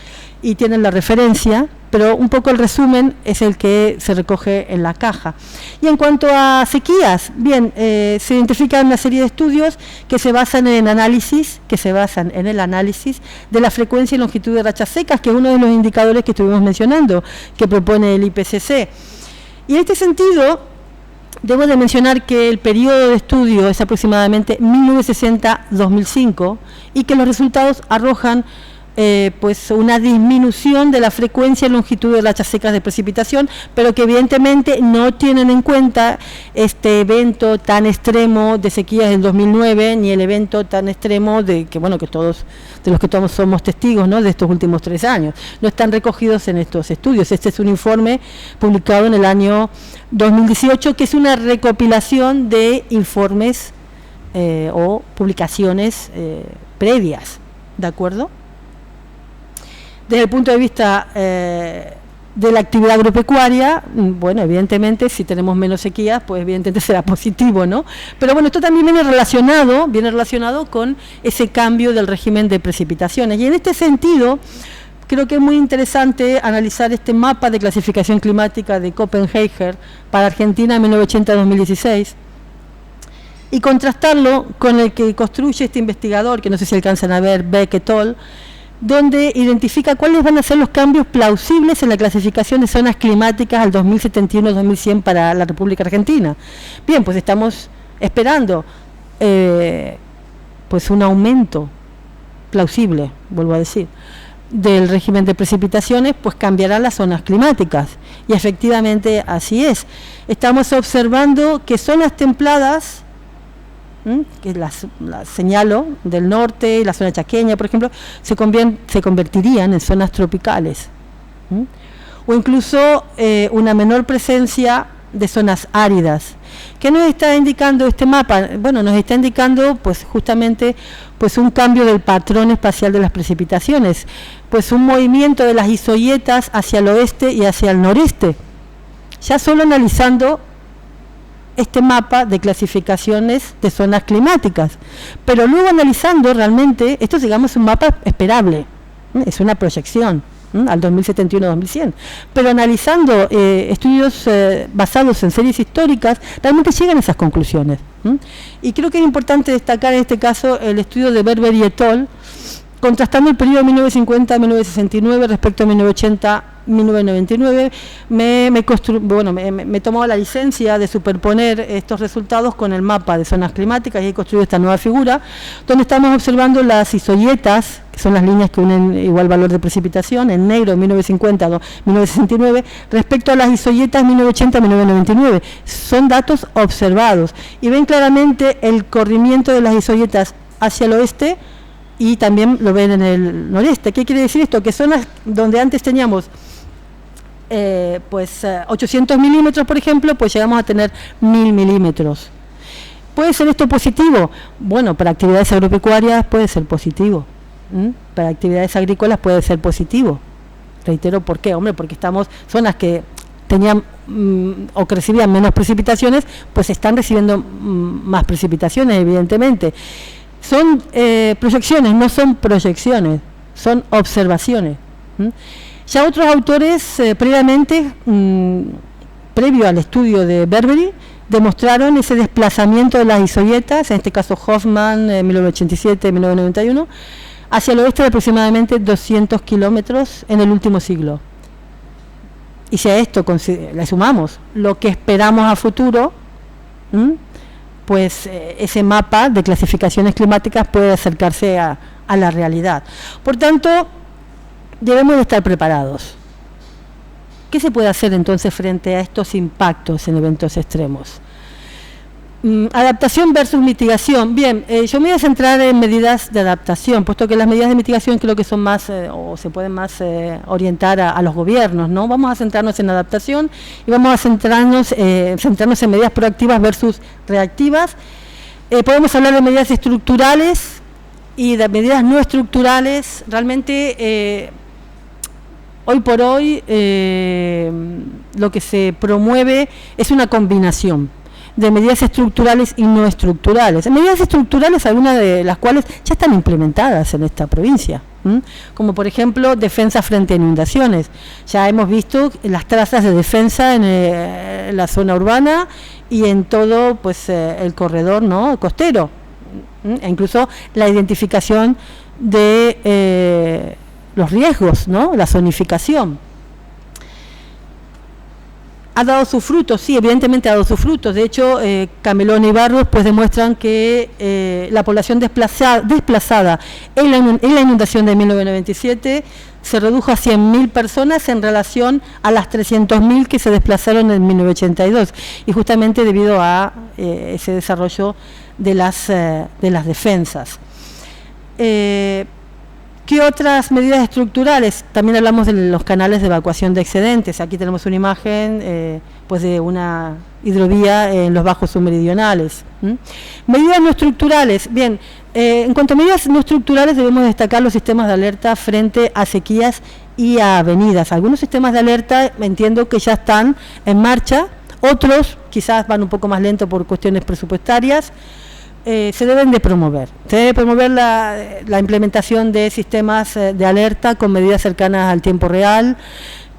Y tienen la referencia, pero un poco el resumen es el que se recoge en la caja. Y en cuanto a sequías, bien, se identifican una serie de estudios que se basan en el análisis de la frecuencia y longitud de rachas secas, que es uno de los indicadores que estuvimos mencionando, que propone el IPCC. Y en este sentido, debo de mencionar que el periodo de estudio es aproximadamente 1960-2005 y que los resultados arrojan pues una disminución de la frecuencia y longitud de rachas secas de precipitación, pero que evidentemente no tienen en cuenta este evento tan extremo de sequías del 2009, ni el evento tan extremo de que los que todos somos testigos, ¿no?, de estos últimos 3 años. No están recogidos en estos estudios. Este es un informe publicado en el año 2018, que es una recopilación de informes o publicaciones previas, ¿de acuerdo? Desde el punto de vista de la actividad agropecuaria, bueno, evidentemente, si tenemos menos sequías, pues evidentemente será positivo, ¿no? Pero bueno, esto también viene relacionado con ese cambio del régimen de precipitaciones. Y en este sentido, creo que es muy interesante analizar este mapa de clasificación climática de Copenhagen para Argentina en 1980-2016 y contrastarlo con el que construye este investigador, que no sé si alcanzan a ver, Beck et al., donde identifica cuáles van a ser los cambios plausibles en la clasificación de zonas climáticas al 2071-2100 para la República Argentina. Bien, pues estamos esperando pues un aumento plausible, vuelvo a decir, del régimen de precipitaciones, pues cambiarán las zonas climáticas. Y efectivamente así es. Estamos observando que zonas templadas, que las señalo, del norte y la zona chaqueña, por ejemplo, se convertirían en zonas tropicales, o incluso una menor presencia de zonas áridas. ¿Qué nos está indicando este mapa? Bueno, nos está indicando pues justamente pues un cambio del patrón espacial de las precipitaciones, pues un movimiento de las isoyetas hacia el oeste y hacia el noreste. Ya solo analizando este mapa de clasificaciones de zonas climáticas, pero luego analizando realmente, esto digamos es un mapa esperable, es una proyección al 2071-2100, pero analizando estudios basados en series históricas, realmente llegan a esas conclusiones. Y creo que es importante destacar en este caso el estudio de Berber y et al., contrastando el periodo 1950-1969 respecto a 1980-1999, me tomó la licencia de superponer estos resultados con el mapa de zonas climáticas y he construido esta nueva figura, donde estamos observando las isoyetas, que son las líneas que unen igual valor de precipitación, en negro 1950-1969, respecto a las isoyetas 1980-1999. Son datos observados y ven claramente el corrimiento de las isoyetas hacia el oeste, y también lo ven en el noreste. ¿Qué quiere decir esto? Que zonas donde antes teníamos 800 milímetros, por ejemplo, pues llegamos a tener 1000 milímetros. ¿Puede ser esto positivo? Bueno, para actividades agropecuarias puede ser positivo. Para actividades agrícolas puede ser positivo. Reitero, ¿por qué? Hombre, porque zonas que tenían o que recibían menos precipitaciones, pues están recibiendo más precipitaciones, evidentemente. Son proyecciones, no son proyecciones, son observaciones. Ya otros autores previamente, previo al estudio de Berbery, demostraron ese desplazamiento de las isoyetas, en este caso Hoffman, 1987-1991, hacia el oeste de aproximadamente 200 kilómetros en el último siglo. Y si a esto le sumamos lo que esperamos a futuro, pues ese mapa de clasificaciones climáticas puede acercarse a la realidad. Por tanto, debemos de estar preparados. ¿Qué se puede hacer entonces frente a estos impactos en eventos extremos? Adaptación versus mitigación. Bien, yo me voy a centrar en medidas de adaptación, puesto que las medidas de mitigación creo que son más, o se pueden más orientar a los gobiernos, ¿no? Vamos a centrarnos en adaptación y vamos a centrarnos en medidas proactivas versus reactivas. Podemos hablar de medidas estructurales y de medidas no estructurales. Realmente, hoy por hoy, lo que se promueve es una combinación de medidas estructurales y no estructurales. En medidas estructurales, algunas de las cuales ya están implementadas en esta provincia, como por ejemplo defensa frente a inundaciones. Ya hemos visto las trazas de defensa en la zona urbana y en todo pues el corredor, ¿no?, costero, e incluso la identificación de los riesgos, ¿no?, la zonificación. Ha dado sus frutos, sí, evidentemente ha dado sus frutos. De hecho, Camelón y Barros pues demuestran que la población desplazada en la inundación de 1997 se redujo a 100.000 personas en relación a las 300.000 que se desplazaron en 1982, y justamente debido a ese desarrollo de las defensas. ¿Qué otras medidas estructurales? También hablamos de los canales de evacuación de excedentes. Aquí tenemos una imagen pues de una hidrovía en los bajos submeridionales. Medidas no estructurales. Bien, en cuanto a medidas no estructurales debemos destacar los sistemas de alerta frente a sequías y a avenidas. Algunos sistemas de alerta entiendo que ya están en marcha, otros quizás van un poco más lento por cuestiones presupuestarias. Se deben de promover. Se debe promover la implementación de sistemas de alerta con medidas cercanas al tiempo real,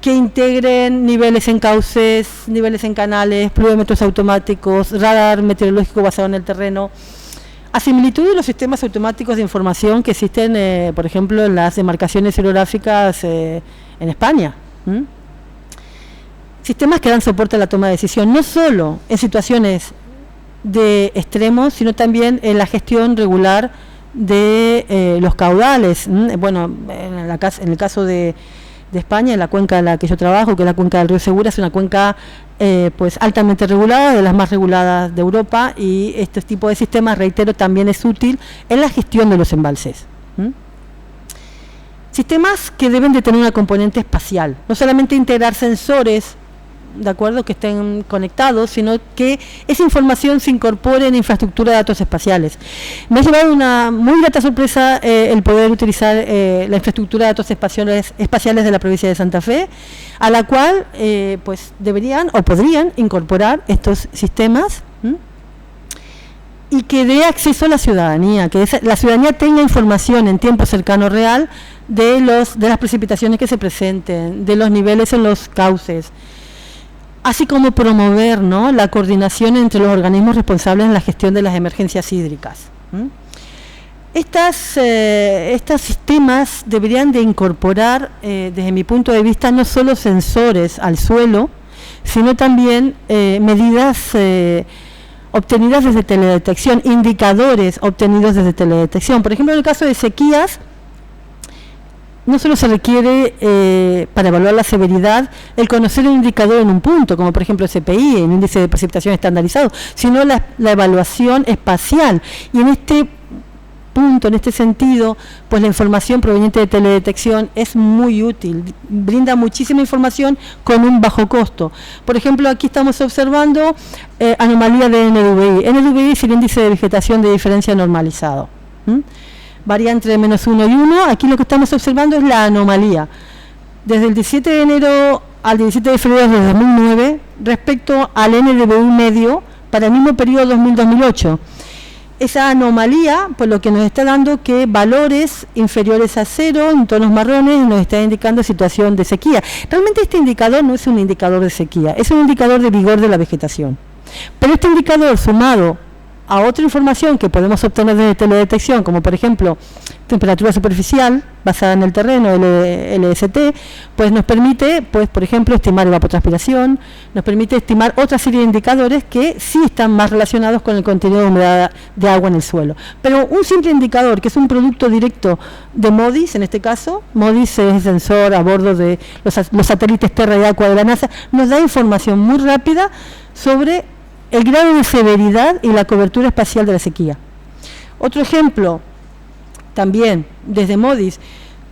que integren niveles en cauces, niveles en canales, pluviómetros automáticos, radar meteorológico basado en el terreno, a similitud de los sistemas automáticos de información que existen, por ejemplo, en las demarcaciones hidrográficas en España. Sistemas que dan soporte a la toma de decisión, no solo en situaciones de extremos, sino también en la gestión regular de los caudales. Bueno, en el caso de España, en la cuenca en la que yo trabajo, que es la cuenca del río Segura, es una cuenca pues altamente regulada, de las más reguladas de Europa, y este tipo de sistemas, reitero, también es útil en la gestión de los embalses. Sistemas que deben de tener una componente espacial, no solamente integrar sensores, de acuerdo, que estén conectados, sino que esa información se incorpore en infraestructura de datos espaciales. Me ha llevado una muy grata sorpresa el poder utilizar la infraestructura de datos espaciales de la provincia de Santa Fe, a la cual pues deberían o podrían incorporar estos sistemas y que dé acceso a la ciudadanía, que la ciudadanía tenga información en tiempo cercano real de las precipitaciones que se presenten, de los niveles en los cauces, así como promover, ¿no?, la coordinación entre los organismos responsables en la gestión de las emergencias hídricas. Estos sistemas deberían de incorporar, desde mi punto de vista, no solo sensores al suelo, sino también medidas obtenidas desde teledetección, indicadores obtenidos desde teledetección. Por ejemplo, en el caso de sequías, no solo se requiere, para evaluar la severidad, el conocer un indicador en un punto, como por ejemplo el CPI, el índice de precipitación estandarizado, sino la evaluación espacial. Y en este punto, en este sentido, pues la información proveniente de teledetección es muy útil, brinda muchísima información con un bajo costo. Por ejemplo, aquí estamos observando anomalía de NDVI. NDVI es el índice de vegetación de diferencia normalizado. Varía entre -1 y 1, aquí lo que estamos observando es la anomalía. Desde el 17 de enero al 17 de febrero de 2009, respecto al NDVI medio para el mismo periodo 2000-2008. Esa anomalía, pues lo que nos está dando que valores inferiores a 0, en tonos marrones, nos está indicando situación de sequía. Realmente este indicador no es un indicador de sequía, es un indicador de vigor de la vegetación. Pero este indicador sumado a otra información que podemos obtener desde teledetección, como por ejemplo temperatura superficial basada en el terreno, LST, pues nos permite, pues por ejemplo, estimar evapotranspiración, nos permite estimar otra serie de indicadores que sí están más relacionados con el contenido de humedad de agua en el suelo. Pero un simple indicador, que es un producto directo de MODIS, en este caso, MODIS es el sensor a bordo de los satélites Terra y Aqua de la NASA, nos da información muy rápida sobre el grado de severidad y la cobertura espacial de la sequía. Otro ejemplo, también desde Moody's,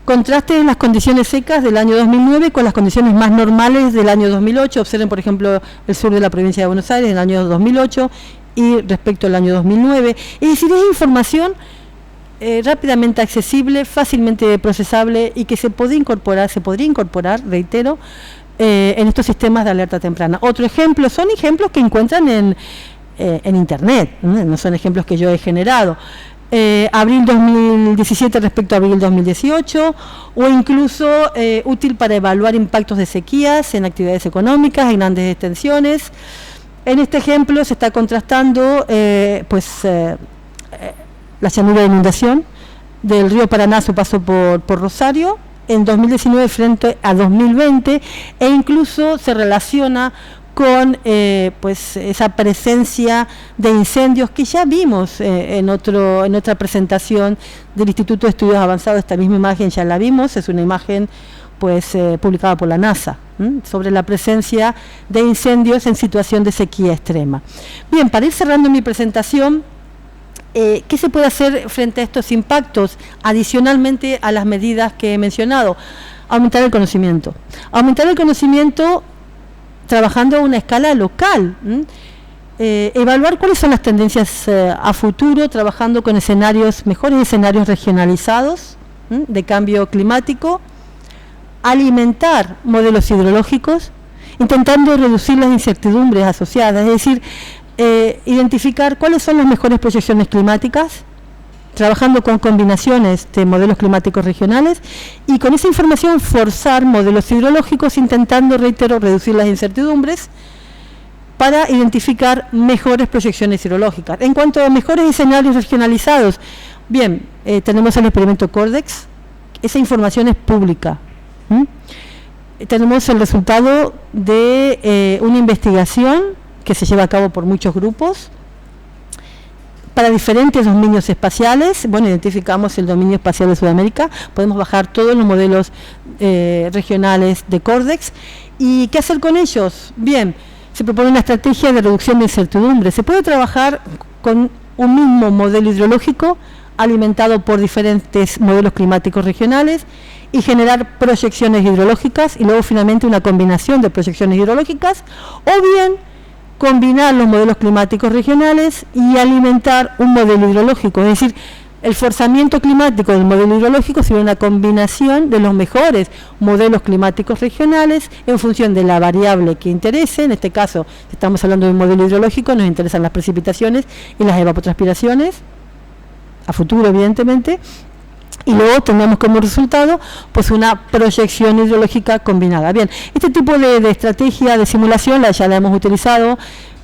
contraste en las condiciones secas del año 2009 con las condiciones más normales del año 2008. Observen, por ejemplo, el sur de la provincia de Buenos Aires en el año 2008 y respecto al año 2009. Es decir, es información rápidamente accesible, fácilmente procesable y que se podría incorporar, reitero, en estos sistemas de alerta temprana. Otro ejemplo, son ejemplos que encuentran en Internet, no son ejemplos que yo he generado. Abril 2017 respecto a abril 2018, o incluso útil para evaluar impactos de sequías en actividades económicas en grandes extensiones. En este ejemplo se está contrastando la llanura de inundación del río Paraná a su paso por Rosario en 2019 frente a 2020, e incluso se relaciona con esa presencia de incendios que ya vimos en otra presentación del Instituto de Estudios Avanzados. Esta misma imagen ya la vimos, es una imagen publicada por la NASA, sobre la presencia de incendios en situación de sequía extrema. Bien, para ir cerrando mi presentación, ¿qué se puede hacer frente a estos impactos adicionalmente a las medidas que he mencionado? Aumentar el conocimiento. Aumentar el conocimiento trabajando a una escala local, evaluar cuáles son las tendencias a futuro, trabajando con mejores escenarios regionalizados de cambio climático, alimentar modelos hidrológicos, intentando reducir las incertidumbres asociadas, es decir, identificar cuáles son las mejores proyecciones climáticas, trabajando con combinaciones de modelos climáticos regionales y con esa información forzar modelos hidrológicos, intentando, reitero, reducir las incertidumbres para identificar mejores proyecciones hidrológicas. En cuanto a mejores escenarios regionalizados, bien, tenemos el experimento Cordex, esa información es pública. Tenemos el resultado de una investigación que se lleva a cabo por muchos grupos para diferentes dominios espaciales. Bueno, identificamos el dominio espacial de Sudamérica, podemos bajar todos los modelos regionales de Cordex. ¿Y qué hacer con ellos? Bien, se propone una estrategia de reducción de incertidumbre. Se puede trabajar con un mismo modelo hidrológico alimentado por diferentes modelos climáticos regionales y generar proyecciones hidrológicas y luego finalmente una combinación de proyecciones hidrológicas, o bien combinar los modelos climáticos regionales y alimentar un modelo hidrológico. Es decir, el forzamiento climático del modelo hidrológico sería una combinación de los mejores modelos climáticos regionales en función de la variable que interese. En este caso, si estamos hablando de un modelo hidrológico, nos interesan las precipitaciones y las evapotranspiraciones, a futuro evidentemente, y luego tengamos como resultado pues una proyección hidrológica combinada. Bien, este tipo de estrategia de simulación ya la hemos utilizado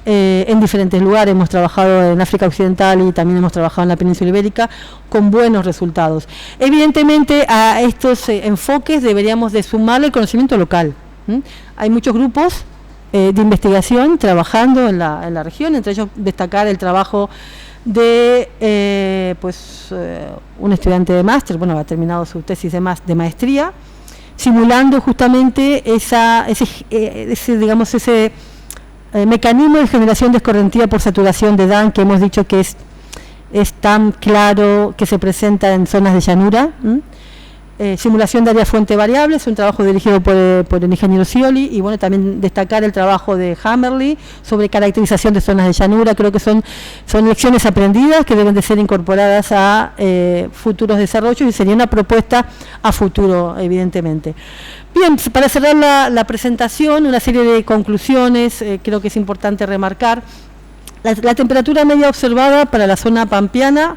en diferentes lugares. Hemos trabajado en África Occidental y también hemos trabajado en la península ibérica con buenos resultados. Evidentemente a estos enfoques deberíamos de sumarle el conocimiento local. Hay muchos grupos de investigación trabajando en la región, entre ellos destacar el trabajo de un estudiante de máster, bueno, ha terminado su tesis de maestría, simulando justamente ese mecanismo de generación de escorrentía por saturación de DAN, que hemos dicho que es tan claro, que se presenta en zonas de llanura. Simulación de área fuente variable, es un trabajo dirigido por el ingeniero Scioli, y bueno, también destacar el trabajo de Hammerly sobre caracterización de zonas de llanura. Creo que son lecciones aprendidas que deben de ser incorporadas a futuros desarrollos, y sería una propuesta a futuro, evidentemente. Bien, para cerrar la presentación, una serie de conclusiones. Creo que es importante remarcar la temperatura media observada para la zona pampeana.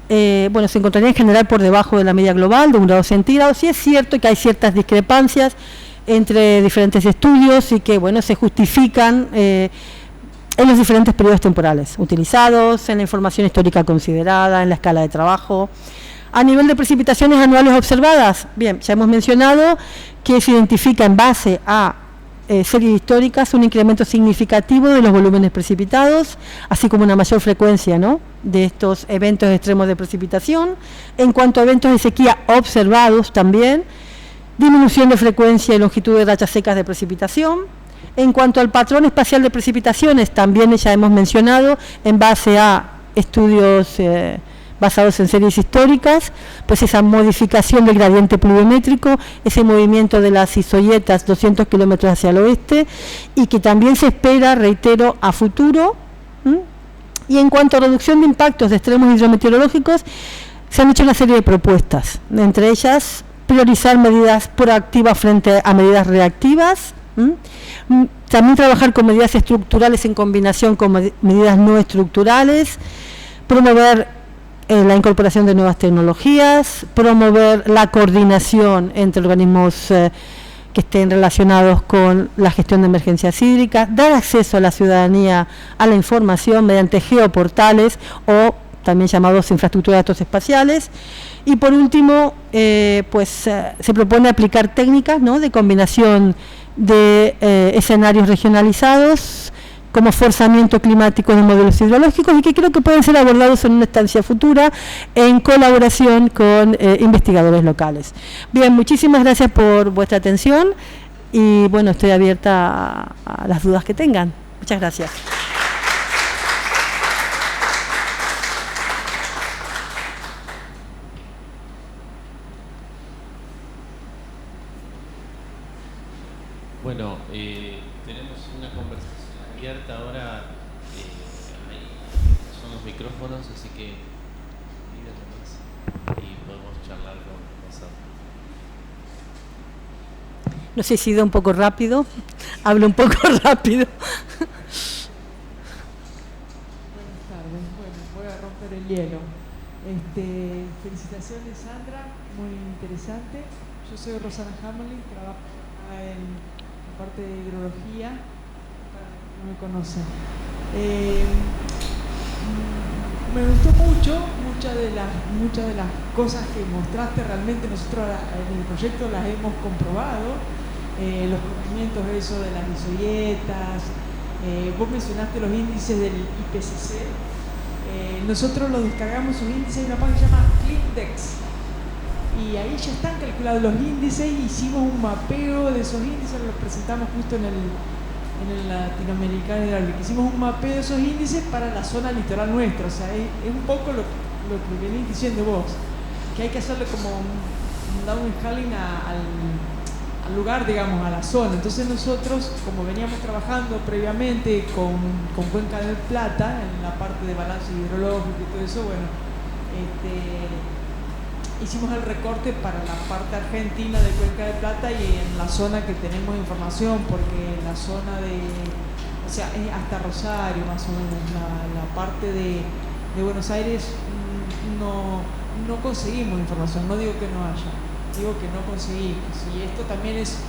Se encontraría en general por debajo de la media global de 1 grado centígrado. Sí es cierto que hay ciertas discrepancias entre diferentes estudios y que se justifican en los diferentes periodos temporales utilizados, en la información histórica considerada, en la escala de trabajo. A nivel de precipitaciones anuales observadas, bien, ya hemos mencionado que se identifica en base a series históricas un incremento significativo de los volúmenes precipitados, así como una mayor frecuencia, ¿no?, de estos eventos extremos de precipitación. En cuanto a eventos de sequía observados también, disminución de frecuencia y longitud de rachas secas de precipitación, En cuanto al patrón espacial de precipitaciones, también ya hemos mencionado, en base a estudios basados en series históricas, pues esa modificación del gradiente pluviométrico, ese movimiento de las isoyetas 200 kilómetros hacia el oeste, y que también se espera, reitero, a futuro. Y en cuanto a reducción de impactos de extremos hidrometeorológicos, se han hecho una serie de propuestas, entre ellas priorizar medidas proactivas frente a medidas reactivas, también trabajar con medidas estructurales en combinación con medidas no estructurales, promover la incorporación de nuevas tecnologías, promover la coordinación entre organismos que estén relacionados con la gestión de emergencias hídricas, dar acceso a la ciudadanía a la información mediante geoportales o también llamados infraestructuras de datos espaciales. Y por último, se propone aplicar técnicas, ¿no?, de combinación de escenarios regionalizados como forzamiento climático de modelos hidrológicos, y que creo que pueden ser abordados en una estancia futura en colaboración con investigadores locales. Bien, muchísimas gracias por vuestra atención y bueno, estoy abierta a las dudas que tengan. Muchas gracias. Bueno, tenemos una conversación abierta ahora, son los micrófonos, así que mira nomás y podemos charlar con nosotros. No sé si he ido un poco rápido, hablo un poco rápido. Buenas tardes, bueno, voy a romper el hielo. Felicitaciones, Sandra, muy interesante. Yo soy Rosana Hamelin, trabajo en parte de hidrología, no me conocen. Me gustó mucho, muchas de las cosas que mostraste, realmente nosotros en el proyecto las hemos comprobado, los conocimientos eso de las isoyetas, vos mencionaste los índices del IPCC, nosotros los descargamos sus índices en una página que se llama ClickDex. Y ahí ya están calculados los índices, hicimos un mapeo de esos índices, los presentamos justo en el Latinoamericano Hidráulico. Hicimos un mapeo de esos índices para la zona litoral nuestra, o sea, es un poco lo que venís diciendo vos, que hay que hacerle como un downscaling al lugar, digamos, a la zona. Entonces nosotros, como veníamos trabajando previamente con Cuenca del Plata, en la parte de balance hidrológico y todo eso, bueno, hicimos el recorte para la parte argentina de Cuenca de Plata y en la zona que tenemos información, porque en la zona o sea, es hasta Rosario más o menos, la parte de Buenos Aires no conseguimos información, no digo que no haya, digo que no conseguimos. Y esto también es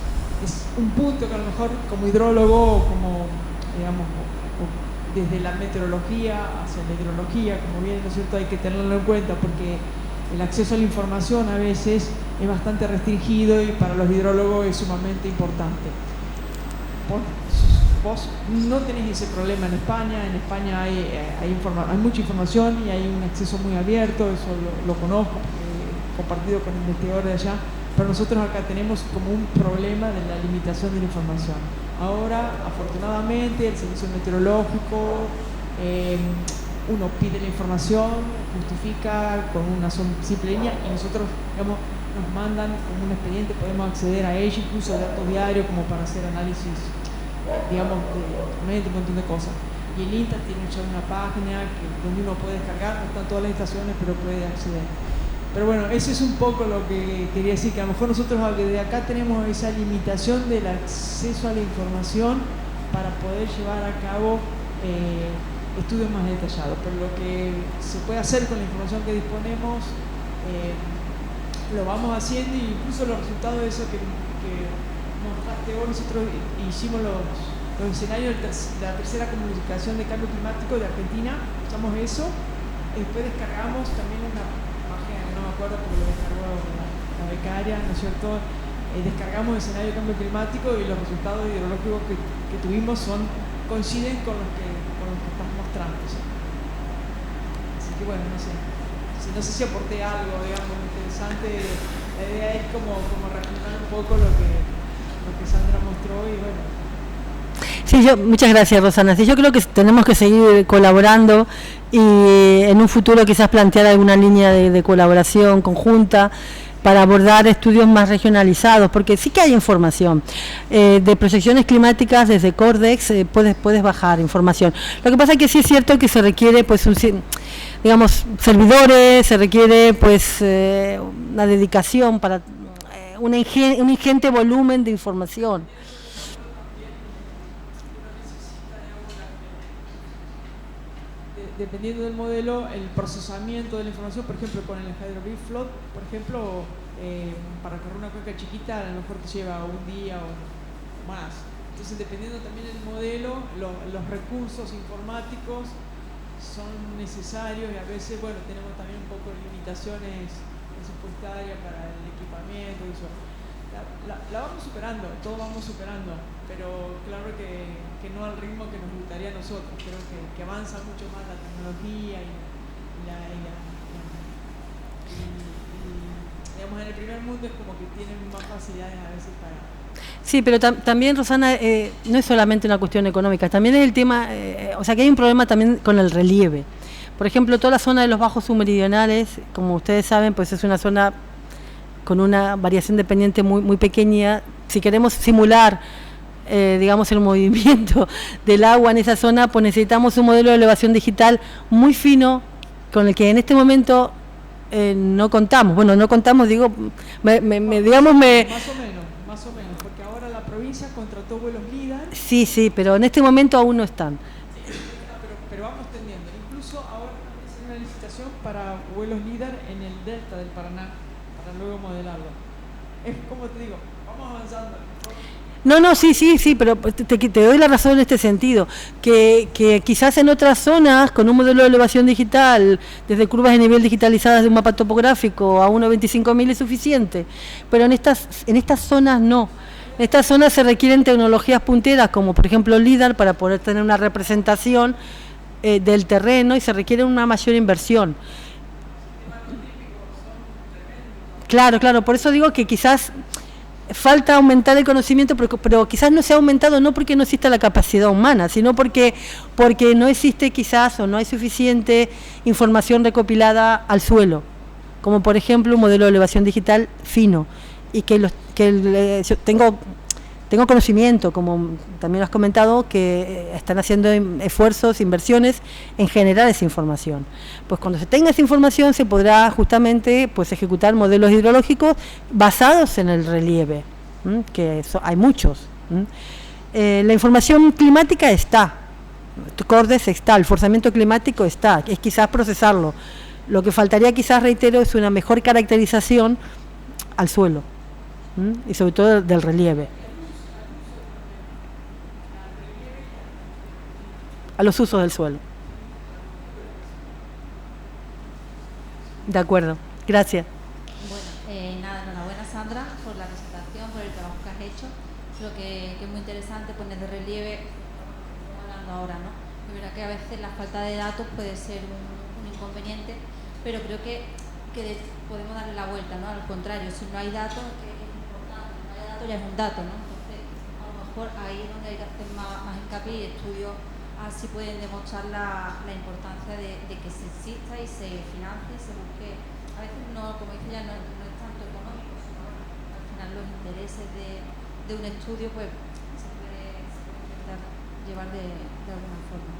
un punto que a lo mejor como hidrólogo, como digamos, desde la meteorología hacia la hidrología, como bien, ¿no es cierto?, hay que tenerlo en cuenta, porque el acceso a la información a veces es bastante restringido y para los hidrólogos es sumamente importante. Vos no tenés ese problema en España. En España hay mucha información y hay un acceso muy abierto, eso lo conozco, he compartido con investigadores de allá, pero nosotros acá tenemos como un problema de la limitación de la información. Ahora, afortunadamente, el servicio meteorológico, uno pide la información, justifica con una simple línea y nosotros, digamos, nos mandan como un expediente, podemos acceder a ella, incluso a datos diarios como para hacer análisis, digamos, de un montón de cosas. Y el INTA tiene ya una página donde uno puede descargar, no están todas las estaciones, pero puede acceder. Pero bueno, eso es un poco lo que quería decir, que a lo mejor nosotros desde acá tenemos esa limitación del acceso a la información para poder llevar a cabo estudios más detallados, pero lo que se puede hacer con la información que disponemos lo vamos haciendo, y incluso los resultados de eso que mostraste vos, nosotros hicimos los escenarios de la tercera comunicación de cambio climático de Argentina, usamos eso, después descargamos también una página que no me acuerdo porque lo descargó la becaria, ¿no es cierto?, descargamos el escenario de cambio climático y los resultados hidrológicos que tuvimos coinciden con los que estás mostrando. ¿Sí? Así que bueno, no sé si aporté algo, digamos, interesante. La idea es como reafirmar un poco lo que Sandra mostró y bueno, Sí, muchas gracias, Rosana. Sí, yo creo que tenemos que seguir colaborando y en un futuro quizás plantear alguna línea de colaboración conjunta para abordar estudios más regionalizados, porque sí que hay información. De proyecciones climáticas desde Cordex puedes bajar información. Lo que pasa es que sí es cierto que se requiere pues digamos servidores, se requiere pues una dedicación para un ingente volumen de información. Dependiendo del modelo, el procesamiento de la información, por ejemplo, con el Hydro-Biflood, por ejemplo, para correr una cuenca chiquita a lo mejor te lleva un día o más. Entonces, dependiendo también del modelo, los recursos informáticos son necesarios y a veces, bueno, tenemos también un poco de limitaciones presupuestarias para el equipamiento y eso. La vamos superando, todos vamos superando, pero claro que no al ritmo que nos gustaría a nosotros. Creo que avanza mucho más la tecnología y digamos, en el primer mundo es como que tienen más facilidades a veces para... Sí, pero también, Rosana, no es solamente una cuestión económica, también es el tema, o sea que hay un problema también con el relieve. Por ejemplo, toda la zona de los bajos submeridionales, como ustedes saben, pues es una zona con una variación de pendiente muy pequeña. Si queremos simular, digamos, el movimiento del agua en esa zona, pues necesitamos un modelo de elevación digital muy fino, con el que en este momento no contamos. Bueno, no contamos, digo, Más o menos, porque ahora la provincia contrató vuelos LIDAR. Sí, pero en este momento aún no están. Pero vamos tendiendo. Incluso ahora es una licitación para vuelos LIDAR en el delta del Paraná, para luego modelarlo. Es como te digo, vamos avanzando. No, sí, pero te doy la razón en este sentido, que quizás en otras zonas, con un modelo de elevación digital, desde curvas de nivel digitalizadas de un mapa topográfico a 1.25.000 es suficiente, pero en estas zonas no. En estas zonas se requieren tecnologías punteras, como por ejemplo LIDAR, para poder tener una representación del terreno, y se requiere una mayor inversión. Claro, por eso digo que quizás falta aumentar el conocimiento, pero quizás no se ha aumentado no porque no exista la capacidad humana, sino porque no existe quizás o no hay suficiente información recopilada al suelo, como por ejemplo un modelo de elevación digital fino, y yo tengo conocimiento, como también has comentado, que están haciendo esfuerzos, inversiones en generar esa información. Pues cuando se tenga esa información se podrá justamente pues ejecutar modelos hidrológicos basados en el relieve, que hay muchos. La información climática está, Cordex está, el forzamiento climático está, es quizás procesarlo. Lo que faltaría quizás, reitero, es una mejor caracterización al suelo, y sobre todo del relieve. A los usos del suelo. De acuerdo, gracias. Bueno, enhorabuena, Sandra, por la presentación, por el trabajo que has hecho. Creo que es muy interesante poner de relieve, estamos hablando ahora, ¿no? Es verdad que a veces la falta de datos puede ser un inconveniente, pero creo que podemos darle la vuelta, ¿no? Al contrario, si no hay datos, que es importante, si no hay datos ya es un dato, ¿no? Entonces, a lo mejor ahí es donde hay que hacer más hincapié y estudios así pueden demostrar la importancia de que se exista y se financie y se busque. A veces no, como dice ella, no es tanto económico, sino al final los intereses de un estudio pues se puede intentar llevar de alguna forma.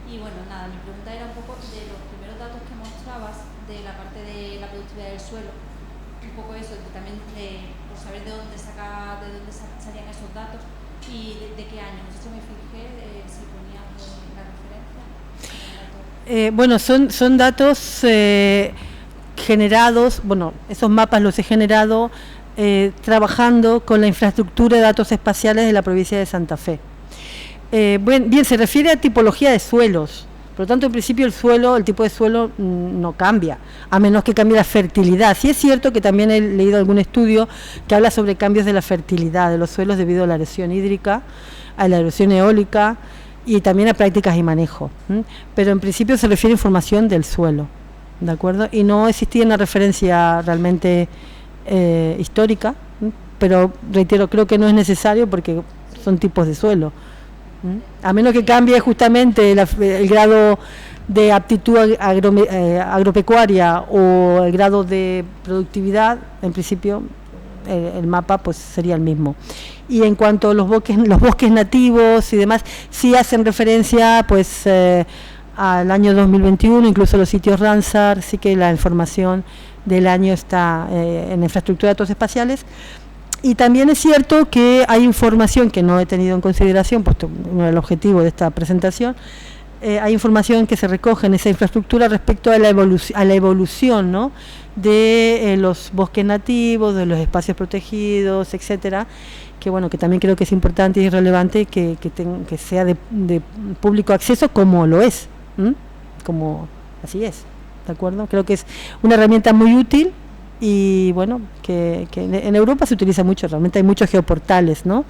Y bueno, nada, mi pregunta era un poco de los primeros datos que mostrabas de la parte de la productividad del suelo, un poco eso, también por saber de dónde salían esos datos y de qué año. No sé si me fijé si ponías la referencia. Bueno, son datos generados, bueno, esos mapas los he generado trabajando con la infraestructura de datos espaciales de la provincia de Santa Fe. Bien, se refiere a tipología de suelos. Por lo tanto, en principio el tipo de suelo no cambia, a menos que cambie la fertilidad. Sí es cierto que también he leído algún estudio que habla sobre cambios de la fertilidad de los suelos debido a la erosión hídrica, a la erosión eólica y también a prácticas y manejo. Pero en principio se refiere a información del suelo, ¿de acuerdo? Y no existía una referencia realmente histórica, pero reitero, creo que no es necesario porque son tipos de suelo. A menos que cambie justamente el grado de aptitud agropecuaria o el grado de productividad, en principio el mapa pues sería el mismo. Y en cuanto a los bosques nativos y demás, sí hacen referencia pues al año 2021, incluso los sitios Ramsar, sí que la información del año está en infraestructura de datos espaciales. Y también es cierto que hay información que no he tenido en consideración, puesto uno del objetivo de esta presentación, hay información que se recoge en esa infraestructura respecto a la evolución, ¿no?, de los bosques nativos, de los espacios protegidos, etcétera, que bueno, que también creo que es importante y relevante que sea de público acceso, como lo es, como así es, ¿de acuerdo? Creo que es una herramienta muy útil. Y bueno, que en Europa se utiliza mucho, realmente hay muchos geoportales, ¿no?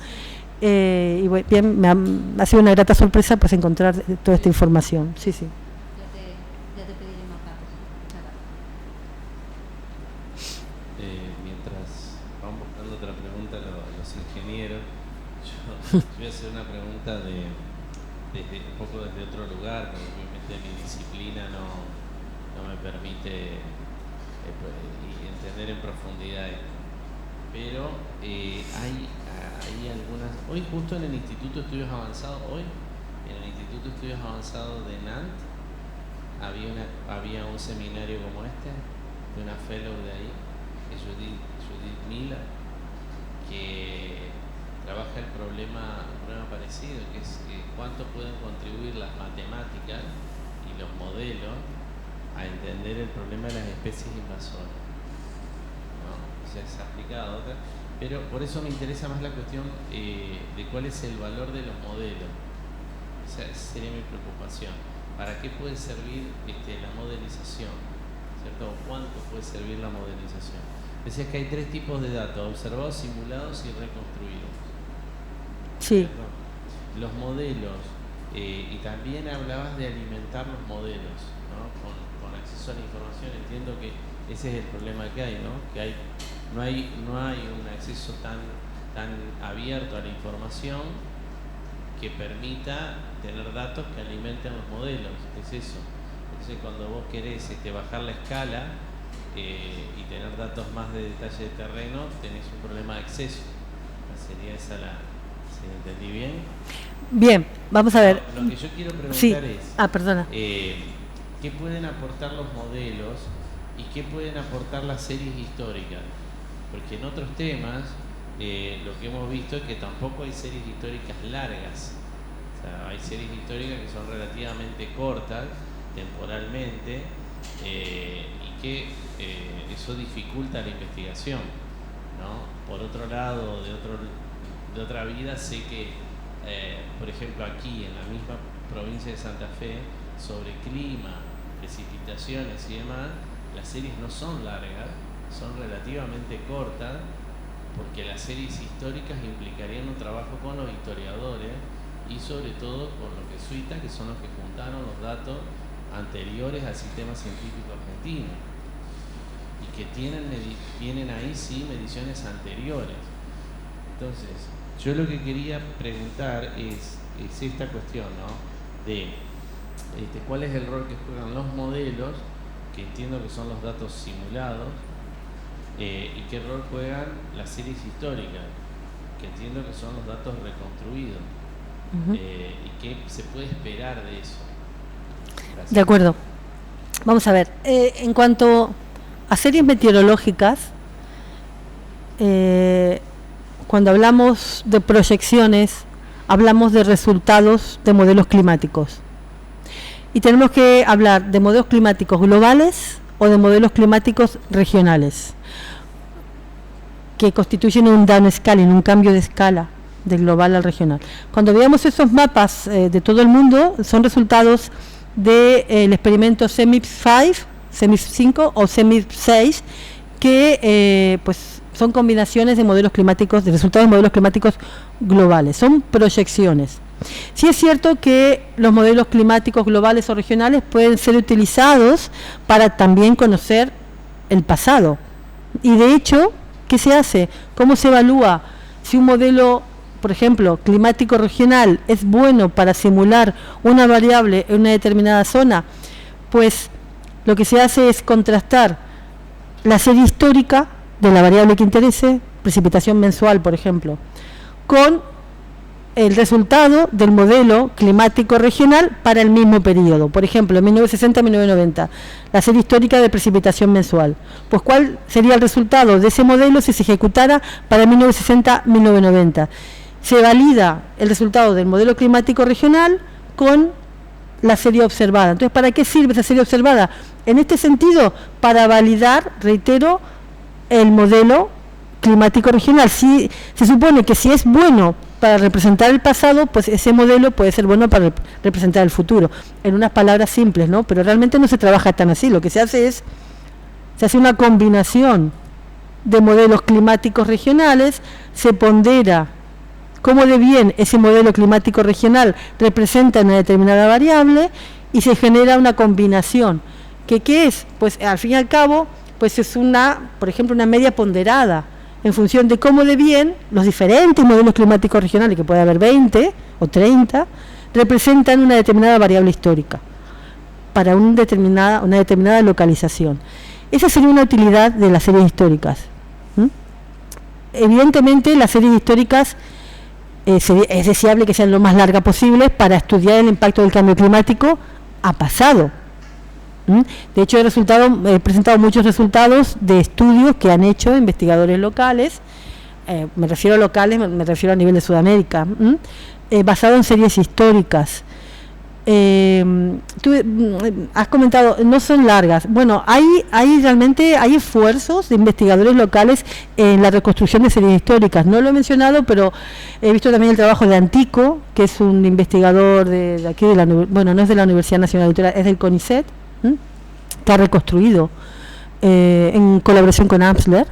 Y bien, ha sido una grata sorpresa pues encontrar toda esta información. Sí. Ya te pediré más datos. Mientras van buscando otra pregunta los ingenieros, yo voy a hacer una pregunta un poco desde otro lugar, porque obviamente mi disciplina no me permite entender en profundidad esto. Pero hay algunas... Hoy justo en el Instituto de Estudios Avanzados, de Nantes, había un seminario como este, de una fellow de ahí, Judith Miller, que trabaja el problema parecido, que es cuánto pueden contribuir las matemáticas y los modelos a entender el problema de las especies invasoras. Se ha aplicado otra, pero por eso me interesa más la cuestión de cuál es el valor de los modelos. Esa sería mi preocupación. ¿Para qué puede servir la modelización? ¿Cierto? ¿Cuánto puede servir la modelización? Decías que hay 3 tipos de datos: observados, simulados y reconstruidos. Sí. ¿Cierto? Los modelos, y también hablabas de alimentar los modelos, ¿no? Con acceso a la información. Entiendo que ese es el problema que hay, ¿no? Que no hay un acceso tan abierto a la información que permita tener datos que alimenten los modelos. Es eso. Entonces, cuando vos querés bajar la escala y tener datos más de detalle de terreno, tenés un problema de acceso. Sería esa ¿se entendí bien? Bien, vamos a ver. Lo que yo quiero preguntar es... perdona. ¿Qué pueden aportar los modelos y qué pueden aportar las series históricas? Porque en otros temas lo que hemos visto es que tampoco hay series históricas largas. O sea, hay series históricas que son relativamente cortas temporalmente y que eso dificulta la investigación, ¿no? Por otro lado, de otra vida, sé que por ejemplo aquí en la misma provincia de Santa Fe, sobre clima, precipitaciones y demás, las series no son largas, son relativamente cortas, porque las series históricas implicarían un trabajo con los historiadores y sobre todo con los jesuitas, que son los que juntaron los datos anteriores al sistema científico argentino y que tienen ahí sí mediciones anteriores. Entonces, yo lo que quería preguntar es esta cuestión, ¿no? De cuál es el rol que juegan los modelos, que entiendo que son los datos simulados, y qué rol juegan las series históricas, que entiendo que son los datos reconstruidos. Y qué se puede esperar de eso. Gracias. De acuerdo. Vamos a ver. En cuanto a series meteorológicas, cuando hablamos de proyecciones, hablamos de resultados de modelos climáticos. Y tenemos que hablar de modelos climáticos globales o de modelos climáticos regionales, que constituyen un downscaling, un cambio de escala del global al regional. Cuando veamos esos mapas de todo el mundo, son resultados del experimento CEMIP5 o CEMIP6, que pues son combinaciones de modelos climáticos, de resultados de modelos climáticos globales, son proyecciones. Sí es cierto que los modelos climáticos globales o regionales pueden ser utilizados para también conocer el pasado. Y de hecho, ¿qué se hace? ¿Cómo se evalúa si un modelo, por ejemplo, climático regional es bueno para simular una variable en una determinada zona, pues lo que se hace es contrastar la serie histórica de la variable que interese, precipitación mensual, por ejemplo, con el resultado del modelo climático regional para el mismo periodo. Por ejemplo, 1960-1990, la serie histórica de precipitación mensual. Pues, ¿cuál sería el resultado de ese modelo si se ejecutara para 1960-1990? Se valida el resultado del modelo climático regional con la serie observada. Entonces, ¿para qué sirve esa serie observada? En este sentido, para validar, reitero, el modelo climático regional. Si se supone que si es bueno para representar el pasado, pues ese modelo puede ser bueno para representar el futuro. En unas palabras simples, ¿no? Pero realmente no se trabaja tan así. Lo que se hace es, se hace una combinación de modelos climáticos regionales, se pondera cómo de bien ese modelo climático regional representa una determinada variable y se genera una combinación. ¿Qué es? Pues al fin y al cabo, pues es una, por ejemplo, una media ponderada en función de cómo de bien los diferentes modelos climáticos regionales, que puede haber 20 o 30, representan una determinada variable histórica para una determinada localización. Esa sería una utilidad de las series históricas. Evidentemente, las series históricas es deseable que sean lo más largas posibles para estudiar el impacto del cambio climático a pasado. De hecho, he presentado muchos resultados de estudios que han hecho investigadores locales, me refiero a locales, me refiero a nivel de Sudamérica, basado en series históricas. Tú has comentado, no son largas. Bueno, hay realmente esfuerzos de investigadores locales en la reconstrucción de series históricas. No lo he mencionado, pero he visto también el trabajo de Antico, que es un investigador de aquí, no es de la Universidad Nacional Autónoma, es del CONICET, que ha reconstruido en colaboración con Amsler,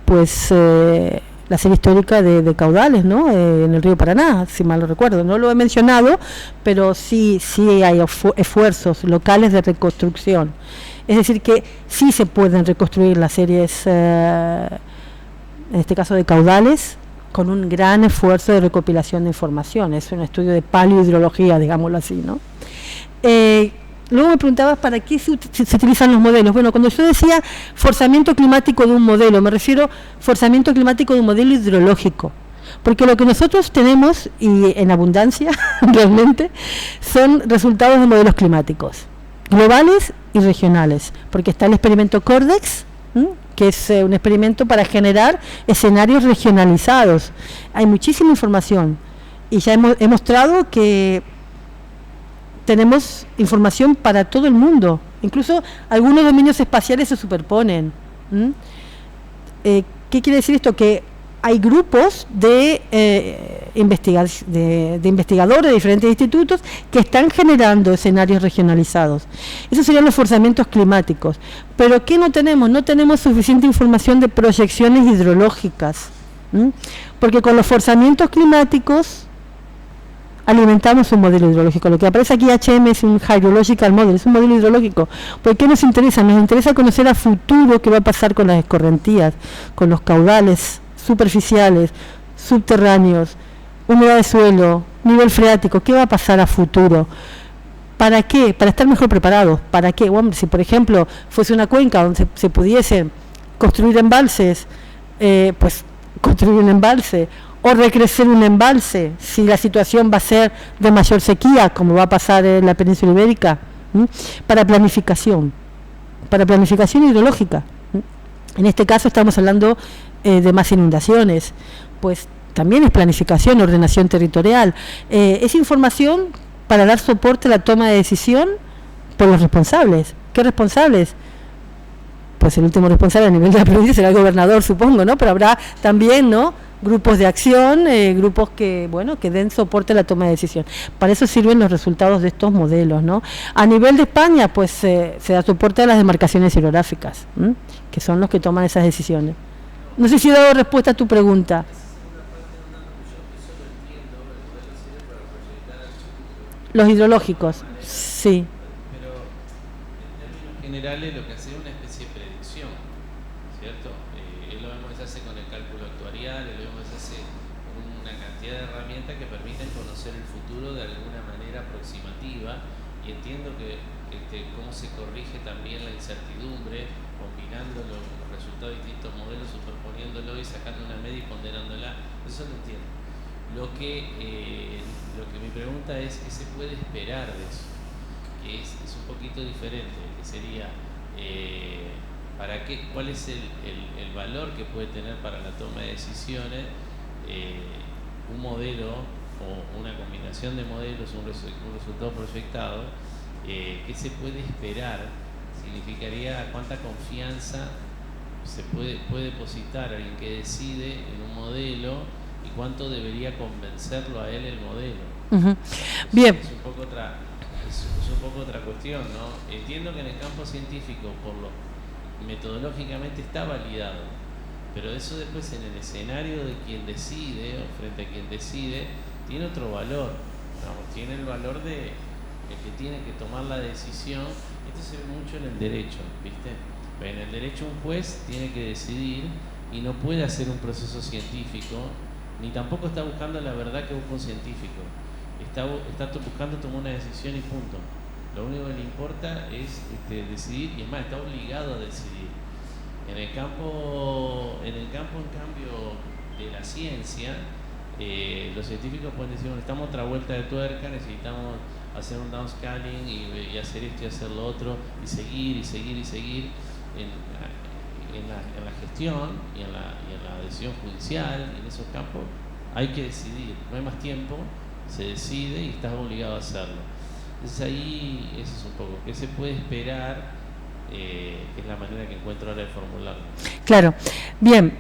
pues la serie histórica de caudales, ¿no? En el río Paraná, si mal no recuerdo. No lo he mencionado, pero sí hay esfuerzos locales de reconstrucción. Es decir, que sí se pueden reconstruir las series, en este caso de caudales, con un gran esfuerzo de recopilación de información. Es un estudio de paleohidrología, digámoslo así, ¿no? Luego me preguntabas para qué se utilizan los modelos. Bueno, cuando yo decía forzamiento climático de un modelo, me refiero forzamiento climático de un modelo hidrológico. Porque lo que nosotros tenemos, y en abundancia realmente, son resultados de modelos climáticos, globales y regionales. Porque está el experimento Cordex, que es un experimento para generar escenarios regionalizados. Hay muchísima información. Y ya he mostrado que tenemos información para todo el mundo, incluso algunos dominios espaciales se superponen. ¿Qué quiere decir esto? Que hay grupos de investigadores de diferentes institutos que están generando escenarios regionalizados. Esos serían los forzamientos climáticos. Pero ¿qué no tenemos? No tenemos suficiente información de proyecciones hidrológicas, porque con los forzamientos climáticos alimentamos un modelo hidrológico. Lo que aparece aquí, HM, es un hydrological model, es un modelo hidrológico. ¿Por qué nos interesa? Nos interesa conocer a futuro qué va a pasar con las escorrentías, con los caudales superficiales, subterráneos, humedad de suelo, nivel freático, qué va a pasar a futuro. ¿Para qué? Para estar mejor preparados. ¿Para qué? Bueno, si por ejemplo fuese una cuenca donde se pudiese construir embalses, pues construir un embalse, o recrecer un embalse, si la situación va a ser de mayor sequía, como va a pasar en la península ibérica, para planificación hidrológica. En este caso estamos hablando de más inundaciones, pues también es planificación, ordenación territorial. Es información para dar soporte a la toma de decisión por los responsables. ¿Qué responsables? Pues el último responsable a nivel de la provincia será el gobernador, supongo, ¿no? Pero habrá también, ¿no?, grupos de acción, grupos que den soporte a la toma de decisión. Para eso sirven los resultados de estos modelos, ¿no? A nivel de España, pues se da soporte a las demarcaciones hidrográficas, que son los que toman esas decisiones. No sé si he dado respuesta a tu pregunta. Los hidrológicos, sí. Pero en términos generales lo que hace es una especie de predicción, ¿cierto? Es lo mismo que se hace con el cálculo actuarial, es lo mismo que se hace con una cantidad de herramientas que permiten conocer el futuro de alguna manera aproximativa, y entiendo que cómo se corrige también la incertidumbre combinando los resultados de distintos modelos, superponiéndolo y sacando una media y ponderándola. Eso lo entiendo. Lo que mi pregunta es qué se puede esperar de eso, que es un poquito diferente, que sería cuál es el valor que puede tener para la toma de decisiones un modelo o una combinación de modelos, un resultado proyectado. ¿Qué se puede esperar? Significaría cuánta confianza se puede depositar alguien que decide en un modelo y cuánto debería convencerlo a él el modelo. Uh-huh. Bien. Es un poco otra cuestión, ¿no? Entiendo que en el campo científico metodológicamente está validado, pero eso después en el escenario de quien decide o frente a quien decide tiene otro valor, ¿no? Tiene el valor de el que tiene que tomar la decisión. Esto se ve mucho en el derecho, ¿viste? En el derecho un juez tiene que decidir y no puede hacer un proceso científico, ni tampoco está buscando la verdad que busca un científico. Está buscando tomar una decisión y punto. Lo único que le importa es decidir, y es más, está obligado a decidir. En el campo, en cambio, de la ciencia, los científicos pueden decir, bueno, estamos a otra vuelta de tuerca, necesitamos hacer un downscaling y hacer esto y hacer lo otro, y seguir en la gestión y en la decisión judicial, y en esos campos hay que decidir, no hay más tiempo, se decide y estás obligado a hacerlo. Entonces ahí, eso es un poco, ¿qué se puede esperar? Que es la manera que encuentro ahora de formularlo. Claro, bien,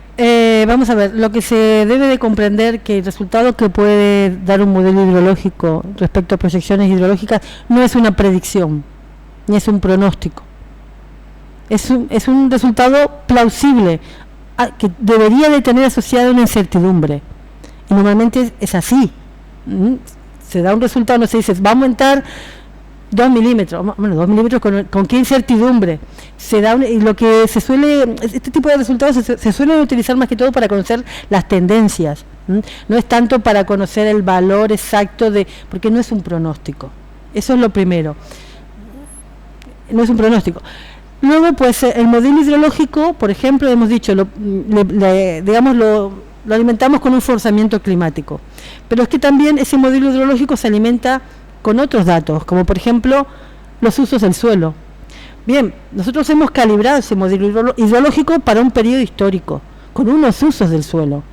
vamos a ver, lo que se debe de comprender que el resultado que puede dar un modelo hidrológico respecto a proyecciones hidrológicas no es una predicción, ni es un pronóstico, es un resultado plausible que debería de tener asociada una incertidumbre, y normalmente es así. Se da un resultado, no se dice, va a aumentar 2 milímetros, bueno, 2 milímetros con qué incertidumbre se da, y lo que se suele, este tipo de resultados se suelen utilizar más que todo para conocer las tendencias, no es tanto para conocer el valor exacto porque no es un pronóstico, eso es lo primero, no es un pronóstico. Luego, pues el modelo hidrológico, por ejemplo, hemos dicho, lo alimentamos con un forzamiento climático, pero es que también ese modelo hidrológico se alimenta con otros datos, como por ejemplo los usos del suelo. Bien, nosotros hemos calibrado ese modelo hidrológico para un periodo histórico, con unos usos del suelo.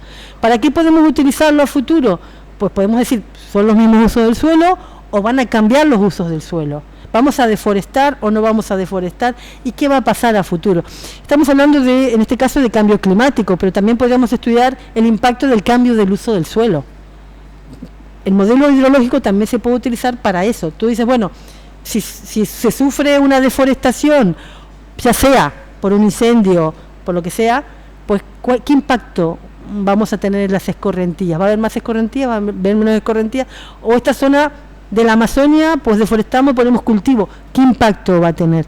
¿Para qué podemos utilizarlo a futuro? Pues podemos decir, ¿son los mismos usos del suelo o van a cambiar los usos del suelo? ¿Vamos a deforestar o no vamos a deforestar? ¿Y qué va a pasar a futuro? Estamos hablando en este caso, de cambio climático, pero también podríamos estudiar el impacto del cambio del uso del suelo. El modelo hidrológico también se puede utilizar para eso. Tú dices, bueno, si se sufre una deforestación, ya sea por un incendio, por lo que sea, pues ¿qué impacto vamos a tener en las escorrentías? ¿Va a haber más escorrentías? ¿Va a haber menos escorrentías? ¿O esta zona de la Amazonia, pues deforestamos y ponemos cultivo? ¿Qué impacto va a tener?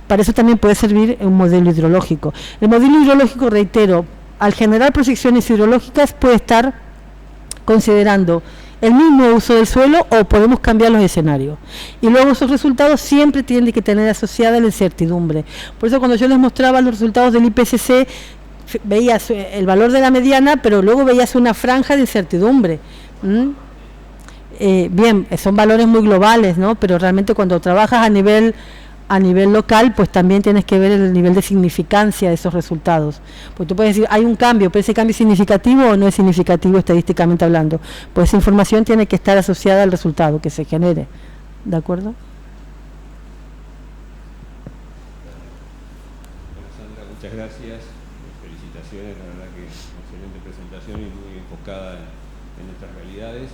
Para eso también puede servir un modelo hidrológico. El modelo hidrológico, reitero, al generar proyecciones hidrológicas puede estar considerando el mismo uso del suelo o podemos cambiar los escenarios. Y luego esos resultados siempre tienen que tener asociada la incertidumbre. Por eso cuando yo les mostraba los resultados del IPCC, veías el valor de la mediana, pero luego veías una franja de incertidumbre. Bien, son valores muy globales, ¿no? Pero realmente cuando trabajas a nivel local, pues también tienes que ver el nivel de significancia de esos resultados. Porque tú puedes decir, hay un cambio, pero ese cambio es significativo o no es significativo estadísticamente hablando. Pues esa información tiene que estar asociada al resultado que se genere. ¿De acuerdo? Bueno, Sandra, muchas gracias. Felicitaciones, la verdad que excelente presentación y muy enfocada en nuestras realidades.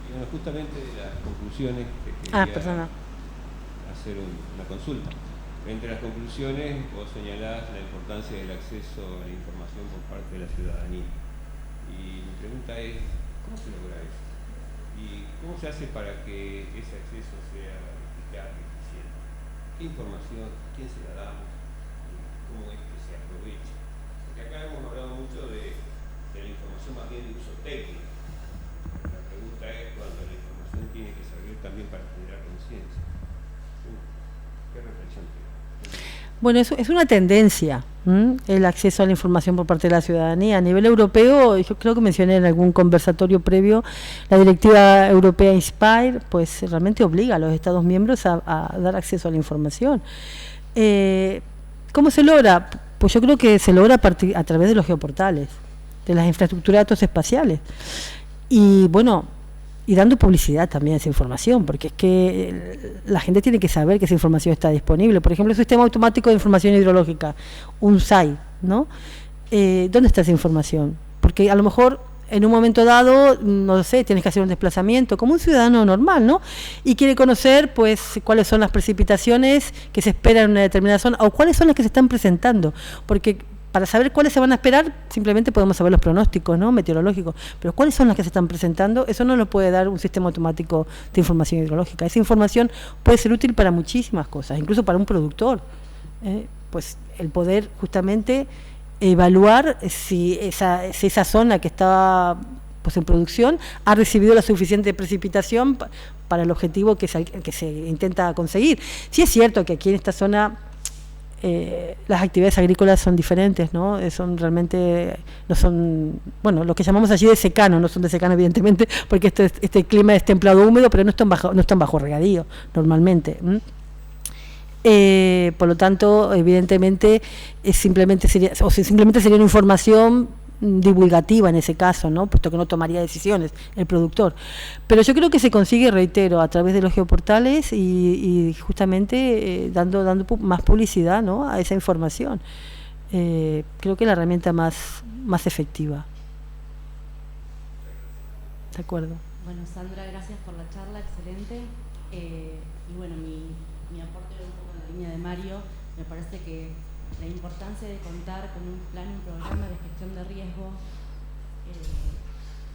Y bueno, justamente de las conclusiones que quería hacer una consulta. Entre las conclusiones, vos señalás la importancia del acceso a la información por parte de la ciudadanía. Y mi pregunta es, ¿cómo se logra eso? ¿Y cómo se hace para que ese acceso sea eficaz y eficiente? ¿Qué información, quién se la damos? ¿Cómo es que se aprovecha? Porque acá hemos hablado mucho de la información más bien de uso técnico, también para generar conciencia. ¿Qué reflexión tiene? Bueno, es una tendencia, el acceso a la información por parte de la ciudadanía. A nivel europeo, yo creo que mencioné en algún conversatorio previo, la directiva europea INSPIRE, pues realmente obliga a los Estados miembros a dar acceso a la información. ¿Cómo se logra? Pues yo creo que se logra a través de los geoportales, de las infraestructuras de datos espaciales. Y bueno, y dando publicidad también a esa información, porque es que la gente tiene que saber que esa información está disponible. Por ejemplo, el Sistema Automático de Información Hidrológica, un SAI, ¿no? ¿Dónde está esa información? Porque a lo mejor en un momento dado, no sé, tienes que hacer un desplazamiento como un ciudadano normal, ¿no? Y quiere conocer, pues, cuáles son las precipitaciones que se esperan en una determinada zona, o cuáles son las que se están presentando, porque para saber cuáles se van a esperar, simplemente podemos saber los pronósticos, ¿no?, meteorológicos, pero cuáles son las que se están presentando, eso no lo puede dar un sistema automático de información hidrológica. Esa información puede ser útil para muchísimas cosas, incluso para un productor, pues el poder justamente evaluar si esa zona que está, pues, en producción ha recibido la suficiente precipitación para el objetivo que se intenta conseguir. Sí es cierto que aquí en esta zona las actividades agrícolas son diferentes, ¿no? Son realmente, no son, bueno, lo que llamamos allí de secano, no son de secano evidentemente, porque este clima es templado húmedo, pero no están bajo regadío normalmente. Por lo tanto, evidentemente, simplemente sería una información divulgativa en ese caso, ¿no?, puesto que no tomaría decisiones el productor. Pero yo creo que se consigue, reitero, a través de los geoportales y justamente dando más publicidad, ¿no?, a esa información. Creo que es la herramienta más efectiva. De acuerdo. Bueno, Sandra, gracias por la charla, excelente. Y bueno, mi aporte un poco en la línea de Mario. Me parece que la importancia de contar con un plan, un programa de gestión de riesgo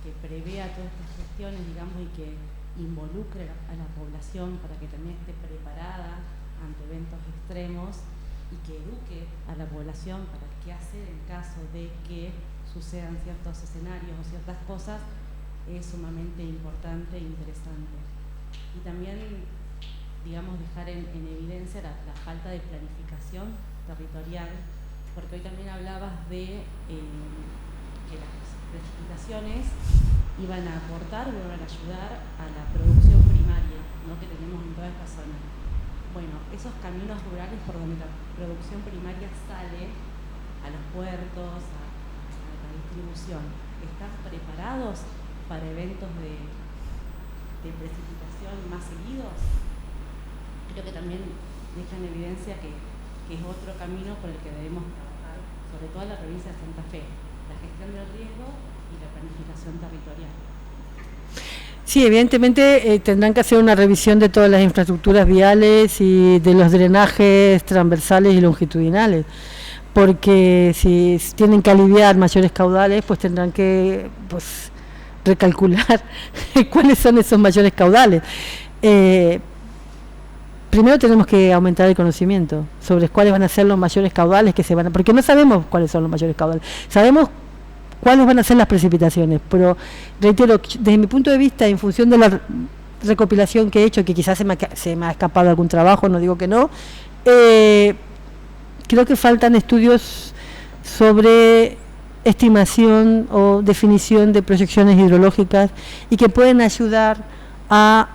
que prevea todas estas gestiones, digamos, y que involucre a la población para que también esté preparada ante eventos extremos y que eduque a la población para qué hacer en caso de que sucedan ciertos escenarios o ciertas cosas, es sumamente importante e interesante. Y también, digamos, dejar en evidencia la falta de planificación territorial, porque hoy también hablabas de que las precipitaciones iban a aportar o iban a ayudar a la producción primaria, ¿no?, que tenemos en toda esta zona. Bueno, esos caminos rurales por donde la producción primaria sale a los puertos, a la distribución, ¿están preparados para eventos de precipitación más seguidos? Creo que también deja en evidencia que es otro camino por el que debemos trabajar, sobre todo en la provincia de Santa Fe, la gestión del riesgo y la planificación territorial. Sí, evidentemente tendrán que hacer una revisión de todas las infraestructuras viales y de los drenajes transversales y longitudinales, porque si tienen que aliviar mayores caudales, pues tendrán que recalcular cuáles son esos mayores caudales. Primero tenemos que aumentar el conocimiento sobre cuáles van a ser los mayores caudales que se van a... Porque no sabemos cuáles son los mayores caudales. Sabemos cuáles van a ser las precipitaciones, pero reitero, desde mi punto de vista, en función de la recopilación que he hecho, que quizás se me ha escapado algún trabajo, no digo que no, creo que faltan estudios sobre estimación o definición de proyecciones hidrológicas y que pueden ayudar a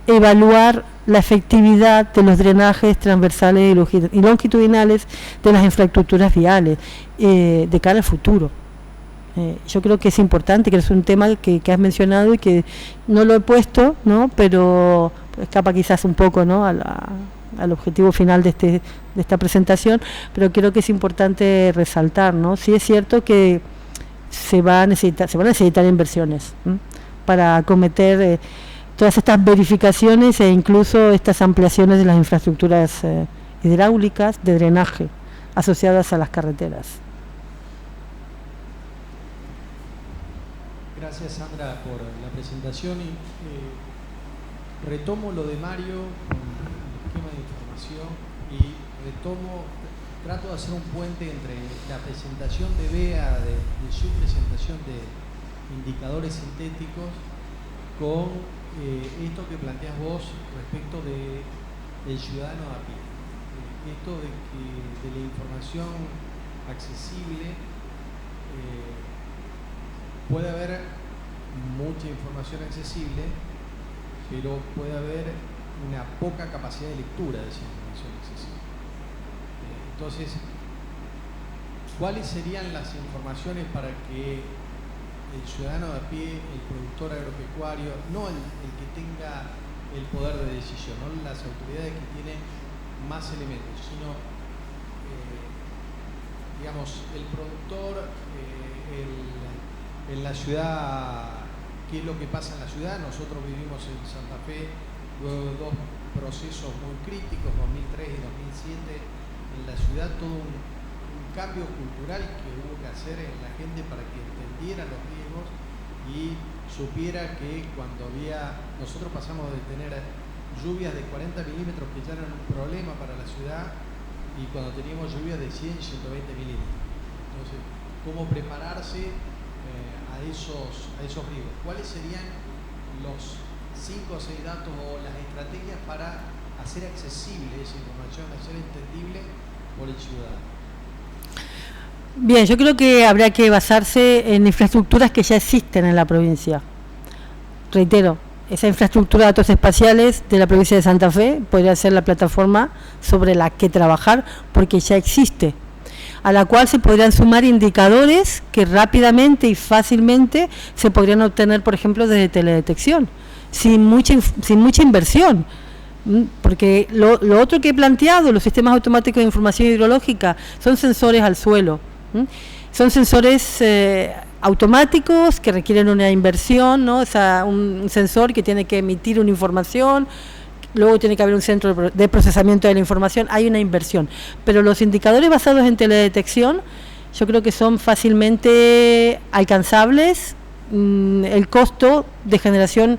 evaluar la efectividad de los drenajes transversales y longitudinales de las infraestructuras viales de cara al futuro. Yo creo que es importante, que es un tema que has mencionado y que no lo he puesto, ¿no?, pero escapa quizás un poco, ¿no?, al objetivo final de esta presentación, pero creo que es importante resaltar, ¿no? Sí es cierto que se van a necesitar inversiones para acometer todas estas verificaciones e incluso estas ampliaciones de las infraestructuras hidráulicas de drenaje asociadas a las carreteras. Gracias, Sandra, por la presentación y retomo lo de Mario con el esquema de información y trato de hacer un puente entre la presentación de BEA, de su presentación de indicadores sintéticos, con esto que planteas vos respecto del ciudadano a pie. Esto de la información accesible, puede haber mucha información accesible, pero puede haber una poca capacidad de lectura de esa información accesible. Entonces, ¿cuáles serían las informaciones para que el ciudadano de a pie, el productor agropecuario, no el que tenga el poder de decisión, no las autoridades que tienen más elementos, sino, digamos, el productor en la ciudad, qué es lo que pasa en la ciudad? Nosotros vivimos en Santa Fe luego de dos procesos muy críticos, 2003 y 2007, en la ciudad todo un cambio cultural que hubo que hacer en la gente para que entendiera los riesgos y supiera que cuando nosotros pasamos de tener lluvias de 40 milímetros que ya eran un problema para la ciudad, y cuando teníamos lluvias de 100, 120 milímetros. Entonces, ¿cómo prepararse a esos riesgos? ¿Cuáles serían los 5 o 6 datos o las estrategias para hacer accesible esa información, hacer entendible por el ciudadano? Bien, yo creo que habría que basarse en infraestructuras que ya existen en la provincia. Reitero, esa infraestructura de datos espaciales de la provincia de Santa Fe podría ser la plataforma sobre la que trabajar, porque ya existe, a la cual se podrían sumar indicadores que rápidamente y fácilmente se podrían obtener, por ejemplo, desde teledetección, sin mucha inversión. Porque lo otro que he planteado, los sistemas automáticos de información hidrológica, son sensores al suelo. Son sensores automáticos que requieren una inversión, ¿no? O sea, un sensor que tiene que emitir una información, luego tiene que haber un centro de procesamiento de la información, hay una inversión. Pero los indicadores basados en teledetección, yo creo que son fácilmente alcanzables, el costo de generación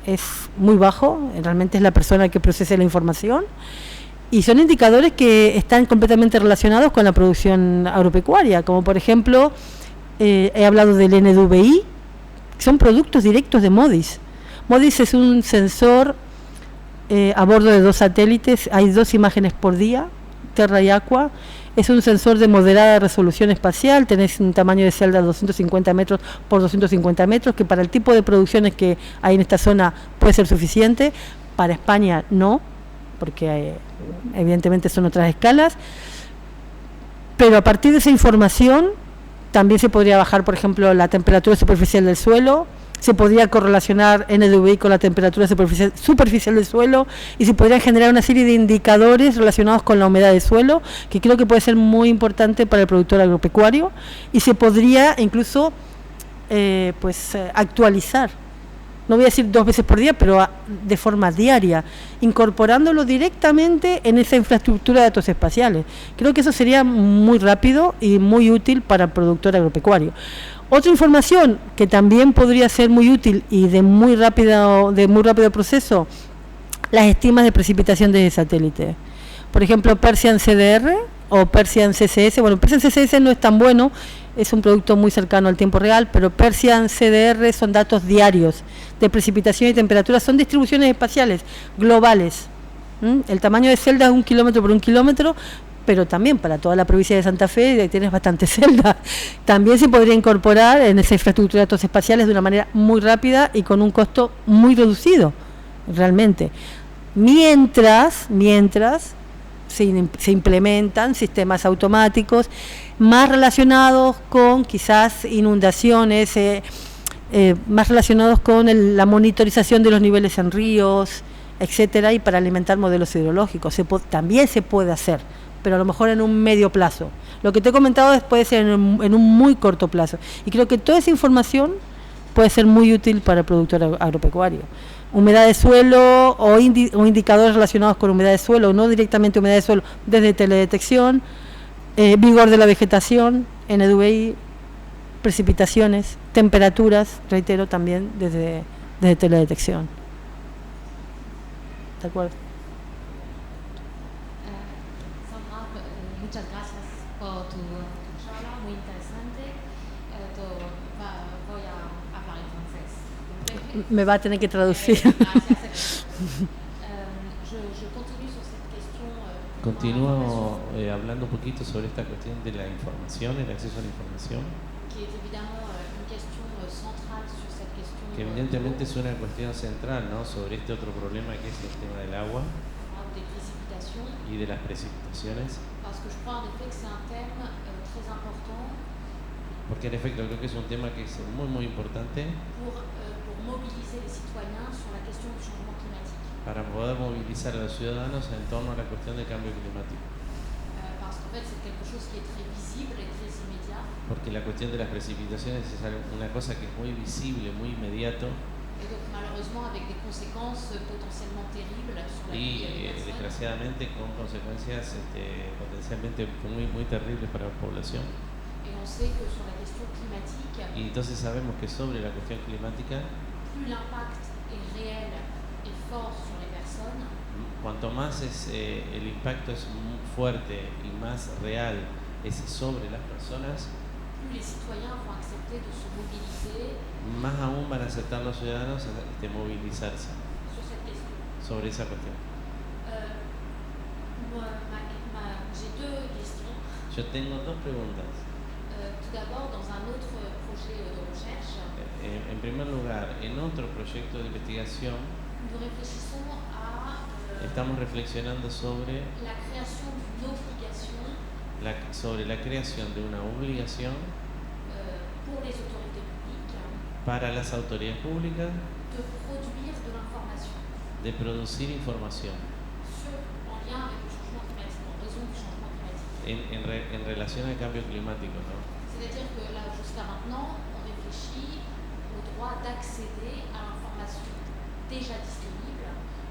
es muy bajo, realmente es la persona que procesa la información, y son indicadores que están completamente relacionados con la producción agropecuaria, como por ejemplo, he hablado del NDVI, son productos directos de MODIS. MODIS es un sensor a bordo de 2 satélites, hay 2 imágenes por día, Terra y Aqua. Es un sensor de moderada resolución espacial, tenés un tamaño de celda de 250 metros por 250 metros, que para el tipo de producciones que hay en esta zona puede ser suficiente. Para España no, porque evidentemente son otras escalas, pero a partir de esa información también se podría bajar, por ejemplo, la temperatura superficial del suelo, se podría correlacionar NDVI con la temperatura superficial del suelo, y se podrían generar una serie de indicadores relacionados con la humedad del suelo, que creo que puede ser muy importante para el productor agropecuario, y se podría incluso actualizar. No voy a decir 2 veces por día, pero de forma diaria, incorporándolo directamente en esa infraestructura de datos espaciales. Creo que eso sería muy rápido y muy útil para el productor agropecuario. Otra información que también podría ser muy útil y de muy rápido proceso, las estimas de precipitación desde satélite. Por ejemplo, Persian CDR o Persian CCS. Bueno, Persian CCS no es tan bueno, es un producto muy cercano al tiempo real, pero Persian CDR son datos diarios de precipitación y temperatura, son distribuciones espaciales globales. El tamaño de celda es 1 kilómetro por 1 kilómetro, pero también para toda la provincia de Santa Fe tienes bastantes celdas. También se podría incorporar en esa infraestructura de datos espaciales de una manera muy rápida y con un costo muy reducido, realmente. Mientras se implementan sistemas automáticos más relacionados con quizás inundaciones, más relacionados con la monitorización de los niveles en ríos, etcétera, y para alimentar modelos hidrológicos. También se puede hacer, pero a lo mejor en un medio plazo. Lo que te he comentado puede ser en un muy corto plazo. Y creo que toda esa información puede ser muy útil para el productor agropecuario. Humedad de suelo o indicadores relacionados con humedad de suelo, no directamente humedad de suelo, desde teledetección, vigor de la vegetación, NDVI, precipitaciones, temperaturas, reitero, también desde teledetección. ¿De acuerdo? Muchas gracias por tu charla, muy interesante. Voy a hablar en francés. Me va a tener que traducir. Continúo hablando un poquito sobre esta cuestión de la información, el acceso a la información, que evidentemente es una cuestión central, ¿no?, sobre este otro problema que es el tema del agua y de las precipitaciones. Porque en efecto creo que es un tema que es muy importante para poder movilizar a los ciudadanos en torno a la cuestión del cambio climático. Porque la cuestión de las precipitaciones es una cosa que es muy visible, muy inmediato. Y desgraciadamente con consecuencias potencialmente muy terribles para la población. Y entonces sabemos que sobre la cuestión climática, cuanto más el impacto es muy fuerte y más real es sobre las personas, más aún van a aceptar los ciudadanos movilizarse sobre esa cuestión. Yo tengo dos preguntas. En primer lugar, en otro proyecto de investigación estamos reflexionando sobre la creación de una obligación para las autoridades públicas de producir información en relación al cambio climático, ¿no?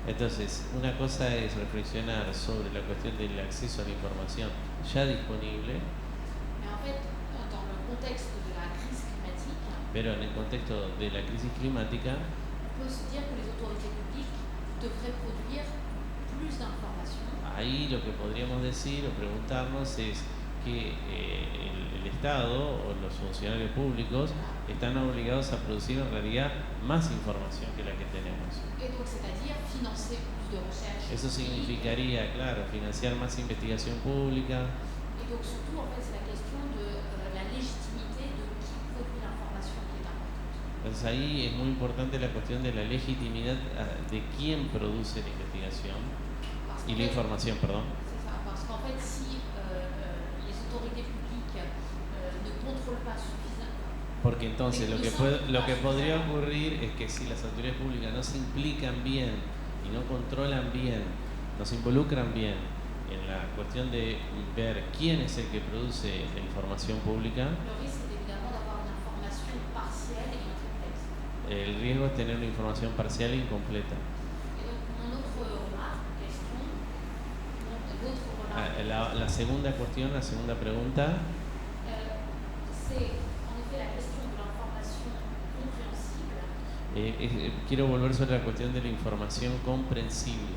Entonces, una cosa es reflexionar sobre la cuestión del acceso a la información ya disponible, pero en el contexto de la crisis climática, ahí lo que podríamos decir o preguntarnos es que el Estado o los funcionarios públicos están obligados a producir en realidad más información que la que tenemos. Eso significaría, claro, financiar más investigación pública. Entonces ahí es muy importante la cuestión de la legitimidad de quién produce la investigación y la información, perdón. Porque entonces lo que podría ocurrir es que si las autoridades públicas no se implican bien y no controlan bien, no se involucran bien en la cuestión de ver quién es el que produce la información pública, el riesgo es tener una información parcial e incompleta. La segunda cuestión, la segunda pregunta, quiero volver sobre la cuestión de la información comprensible,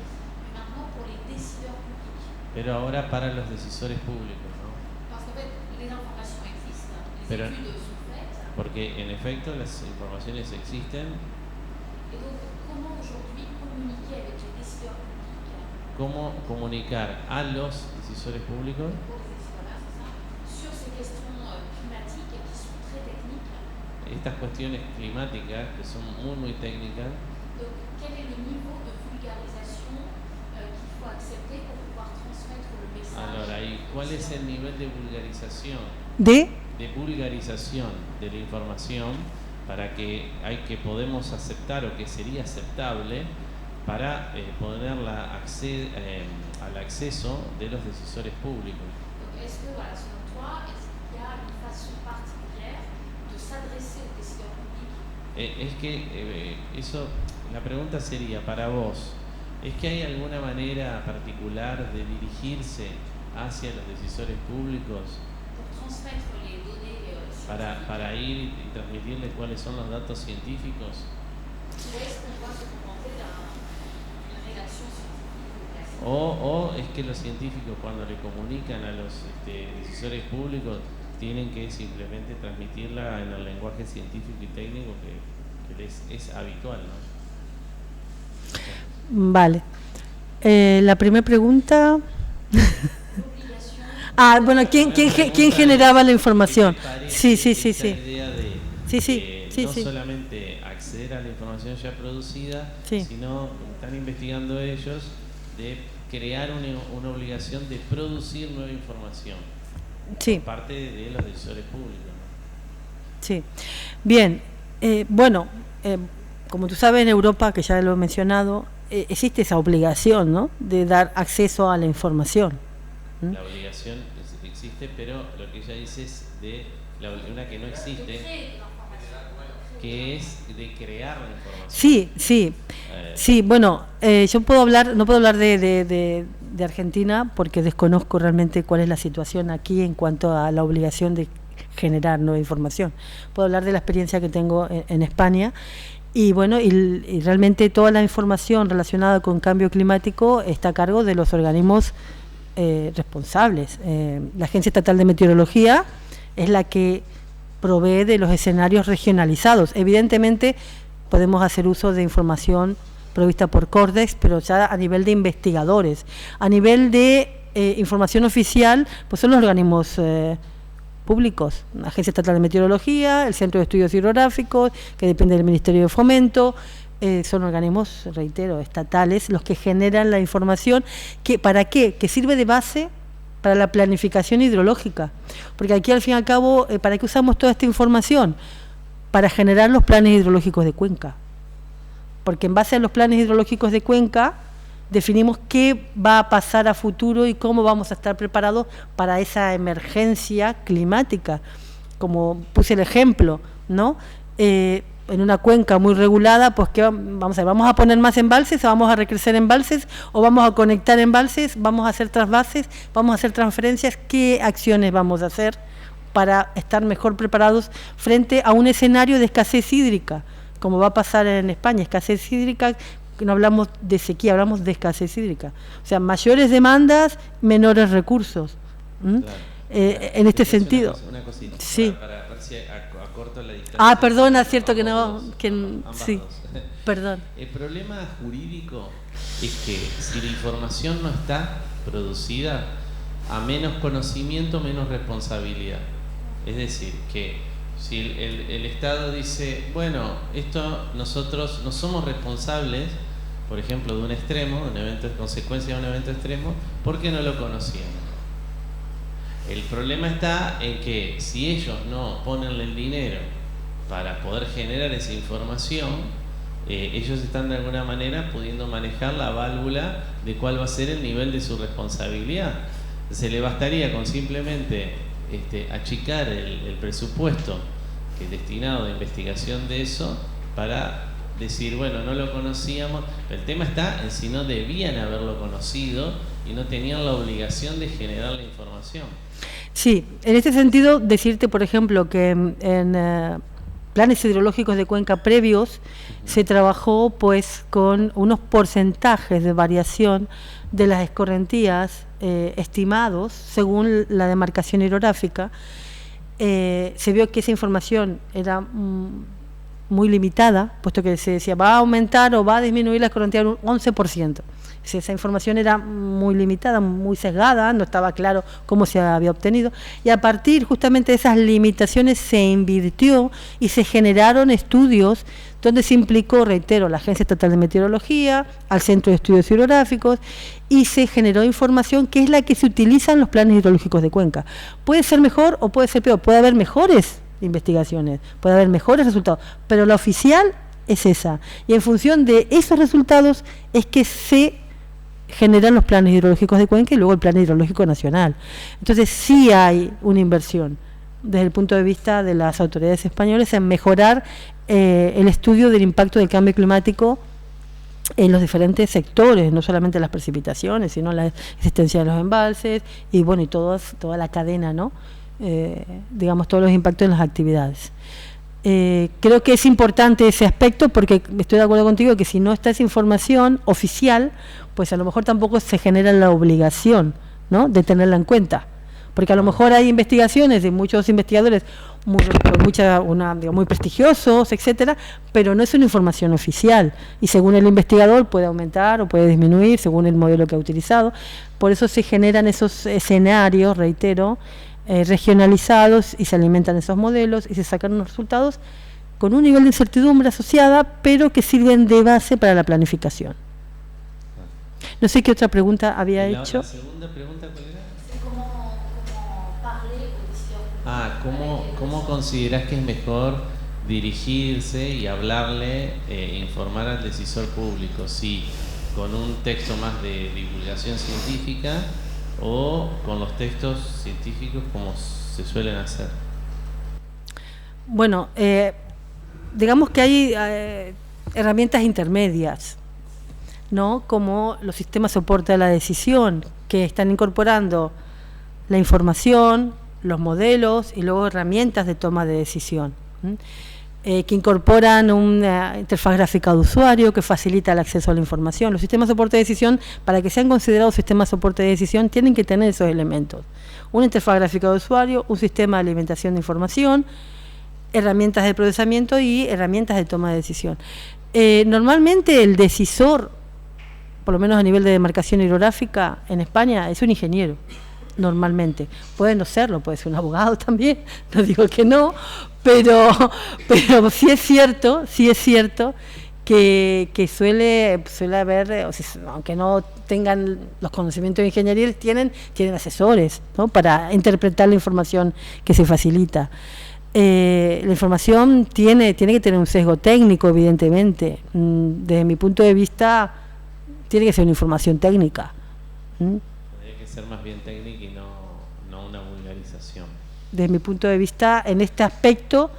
pero ahora para los decisores públicos, ¿no? Pero, porque en efecto las informaciones existen. ¿Cómo comunicar a los decisores públicos estas cuestiones climáticas que son muy técnicas? Ahora, ¿y cuál es el nivel de vulgarización? De vulgarización de la información para que podemos aceptar o que sería aceptable para ponerla al acceso de los decisores públicos? Es que eso, la pregunta sería para vos, ¿es que hay alguna manera particular de dirigirse hacia los decisores públicos para ir y transmitirles cuáles son los datos científicos? O es que los científicos cuando le comunican a los decisores públicos tienen que simplemente transmitirla en el lenguaje científico y técnico es habitual, ¿no? Vale. La primera pregunta... bueno, ¿quién generaba la información? Sí. No solamente acceder a la información ya producida, sino están investigando ellos de crear una obligación de producir nueva información por parte de los decisores públicos, ¿no? Sí. Bien. Bueno, como tú sabes, en Europa, que ya lo he mencionado, existe esa obligación, ¿no?, de dar acceso a la información. La obligación existe, pero lo que ella dice es de una que no existe, que es de crear la información. Sí, bueno, yo no puedo hablar de Argentina porque desconozco realmente cuál es la situación aquí en cuanto a la obligación de generar nueva información. Puedo hablar de la experiencia que tengo en España. Y bueno, y realmente toda la información relacionada con cambio climático está a cargo de los organismos responsables. La Agencia Estatal de Meteorología es la que provee de los escenarios regionalizados. Evidentemente podemos hacer uso de información provista por Cordex, pero ya a nivel de investigadores. A nivel de información oficial, pues son los organismos públicos, la Agencia Estatal de Meteorología, el Centro de Estudios Hidrográficos, que depende del Ministerio de Fomento, son organismos, reitero, estatales, los que generan la información, ¿para qué? Que sirve de base para la planificación hidrológica, porque aquí al fin y al cabo, ¿para qué usamos toda esta información? Para generar los planes hidrológicos de cuenca, porque en base a los planes hidrológicos de cuenca, definimos qué va a pasar a futuro y cómo vamos a estar preparados para esa emergencia climática. Como puse el ejemplo, ¿no? En una cuenca muy regulada, pues ¿qué vamos a hacer? ¿Vamos a poner más embalses o vamos a recrecer embalses o vamos a conectar embalses? ¿Vamos a hacer trasvases? ¿Vamos a hacer transferencias? ¿Qué acciones vamos a hacer para estar mejor preparados frente a un escenario de escasez hídrica, como va a pasar en España? Escasez hídrica, no hablamos de sequía, hablamos de escasez hídrica. O sea, mayores demandas, menores recursos. Claro. En este sentido. Una cosita, sí. Para ver si acorto la distancia. Perdona, cierto que no. Sí, dos. Perdón. El problema jurídico es que si la información no está producida, a menos conocimiento, menos responsabilidad. Es decir, que si el Estado dice, bueno, esto nosotros no somos responsables, por ejemplo, de un extremo, de un evento, consecuencia de un evento extremo, porque no lo conocíamos. El problema está en que si ellos no ponen el dinero para poder generar esa información, ellos están de alguna manera pudiendo manejar la válvula de cuál va a ser el nivel de su responsabilidad. Se le bastaría con simplemente achicar el presupuesto que es destinado a investigación de eso para decir, bueno, no lo conocíamos. El tema está en si no debían haberlo conocido y no tenían la obligación de generar la información. Sí, en este sentido, decirte, por ejemplo, que en planes hidrológicos de cuenca previos se trabajó pues con unos porcentajes de variación de las escorrentías estimados según la demarcación hidrográfica. Se vio que esa información era muy limitada, puesto que se decía va a aumentar o va a disminuir la escorrentía un 11%. Esa información era muy limitada, muy sesgada, no estaba claro cómo se había obtenido, y a partir justamente de esas limitaciones se invirtió y se generaron estudios donde se implicó, reitero, la Agencia Estatal de Meteorología, al Centro de Estudios Hidrográficos, y se generó información que es la que se utiliza en los planes hidrológicos de cuenca. Puede ser mejor o puede ser peor, puede haber mejores investigaciones, puede haber mejores resultados, pero la oficial es esa, y en función de esos resultados es que se generan los planes hidrológicos de cuenca y luego el plan hidrológico nacional. Entonces sí hay una inversión desde el punto de vista de las autoridades españolas en mejorar el estudio del impacto del cambio climático en los diferentes sectores, no solamente las precipitaciones, sino la existencia de los embalses y bueno, y toda la cadena, ¿no? Digamos, todos los impactos en las actividades. Creo que es importante ese aspecto porque estoy de acuerdo contigo que si no está esa información oficial, pues a lo mejor tampoco se genera la obligación, ¿no?, de tenerla en cuenta. porque a lo mejor hay investigaciones de muchos investigadores muy prestigiosos, etcétera, pero no es una información oficial y según el investigador puede aumentar o puede disminuir según el modelo que ha utilizado. Por eso se generan esos escenarios, reitero, regionalizados, y se alimentan esos modelos y se sacan unos resultados con un nivel de incertidumbre asociada, pero que sirven de base para la planificación. No sé qué otra pregunta había hecho. La segunda pregunta, ¿cuál era? ¿Cómo considerás que es mejor dirigirse y hablarle, informar al decisor público? ¿Sí con un texto más de divulgación científica o con los textos científicos como se suelen hacer? Bueno, digamos que hay herramientas intermedias, ¿no? Como los sistemas de soporte a la decisión, que están incorporando la información, los modelos y luego herramientas de toma de decisión, que incorporan una interfaz gráfica de usuario que facilita el acceso a la información. Los sistemas de soporte de decisión, para que sean considerados sistemas de soporte de decisión, tienen que tener esos elementos: una interfaz gráfica de usuario, un sistema de alimentación de información, herramientas de procesamiento y herramientas de toma de decisión. Normalmente el decisor, por lo menos a nivel de demarcación hidrográfica en España, es un ingeniero. Normalmente, puede no serlo, puede ser un abogado también, no digo que no, pero sí es cierto que suele haber, o sea, aunque no tengan los conocimientos de ingeniería, tienen asesores, ¿no?, para interpretar la información que se facilita. La información tiene que tener un sesgo técnico, evidentemente. Desde mi punto de vista, tiene que ser una información técnica. Ser más bien técnica y no una vulgarización. Desde mi punto de vista, en este aspecto,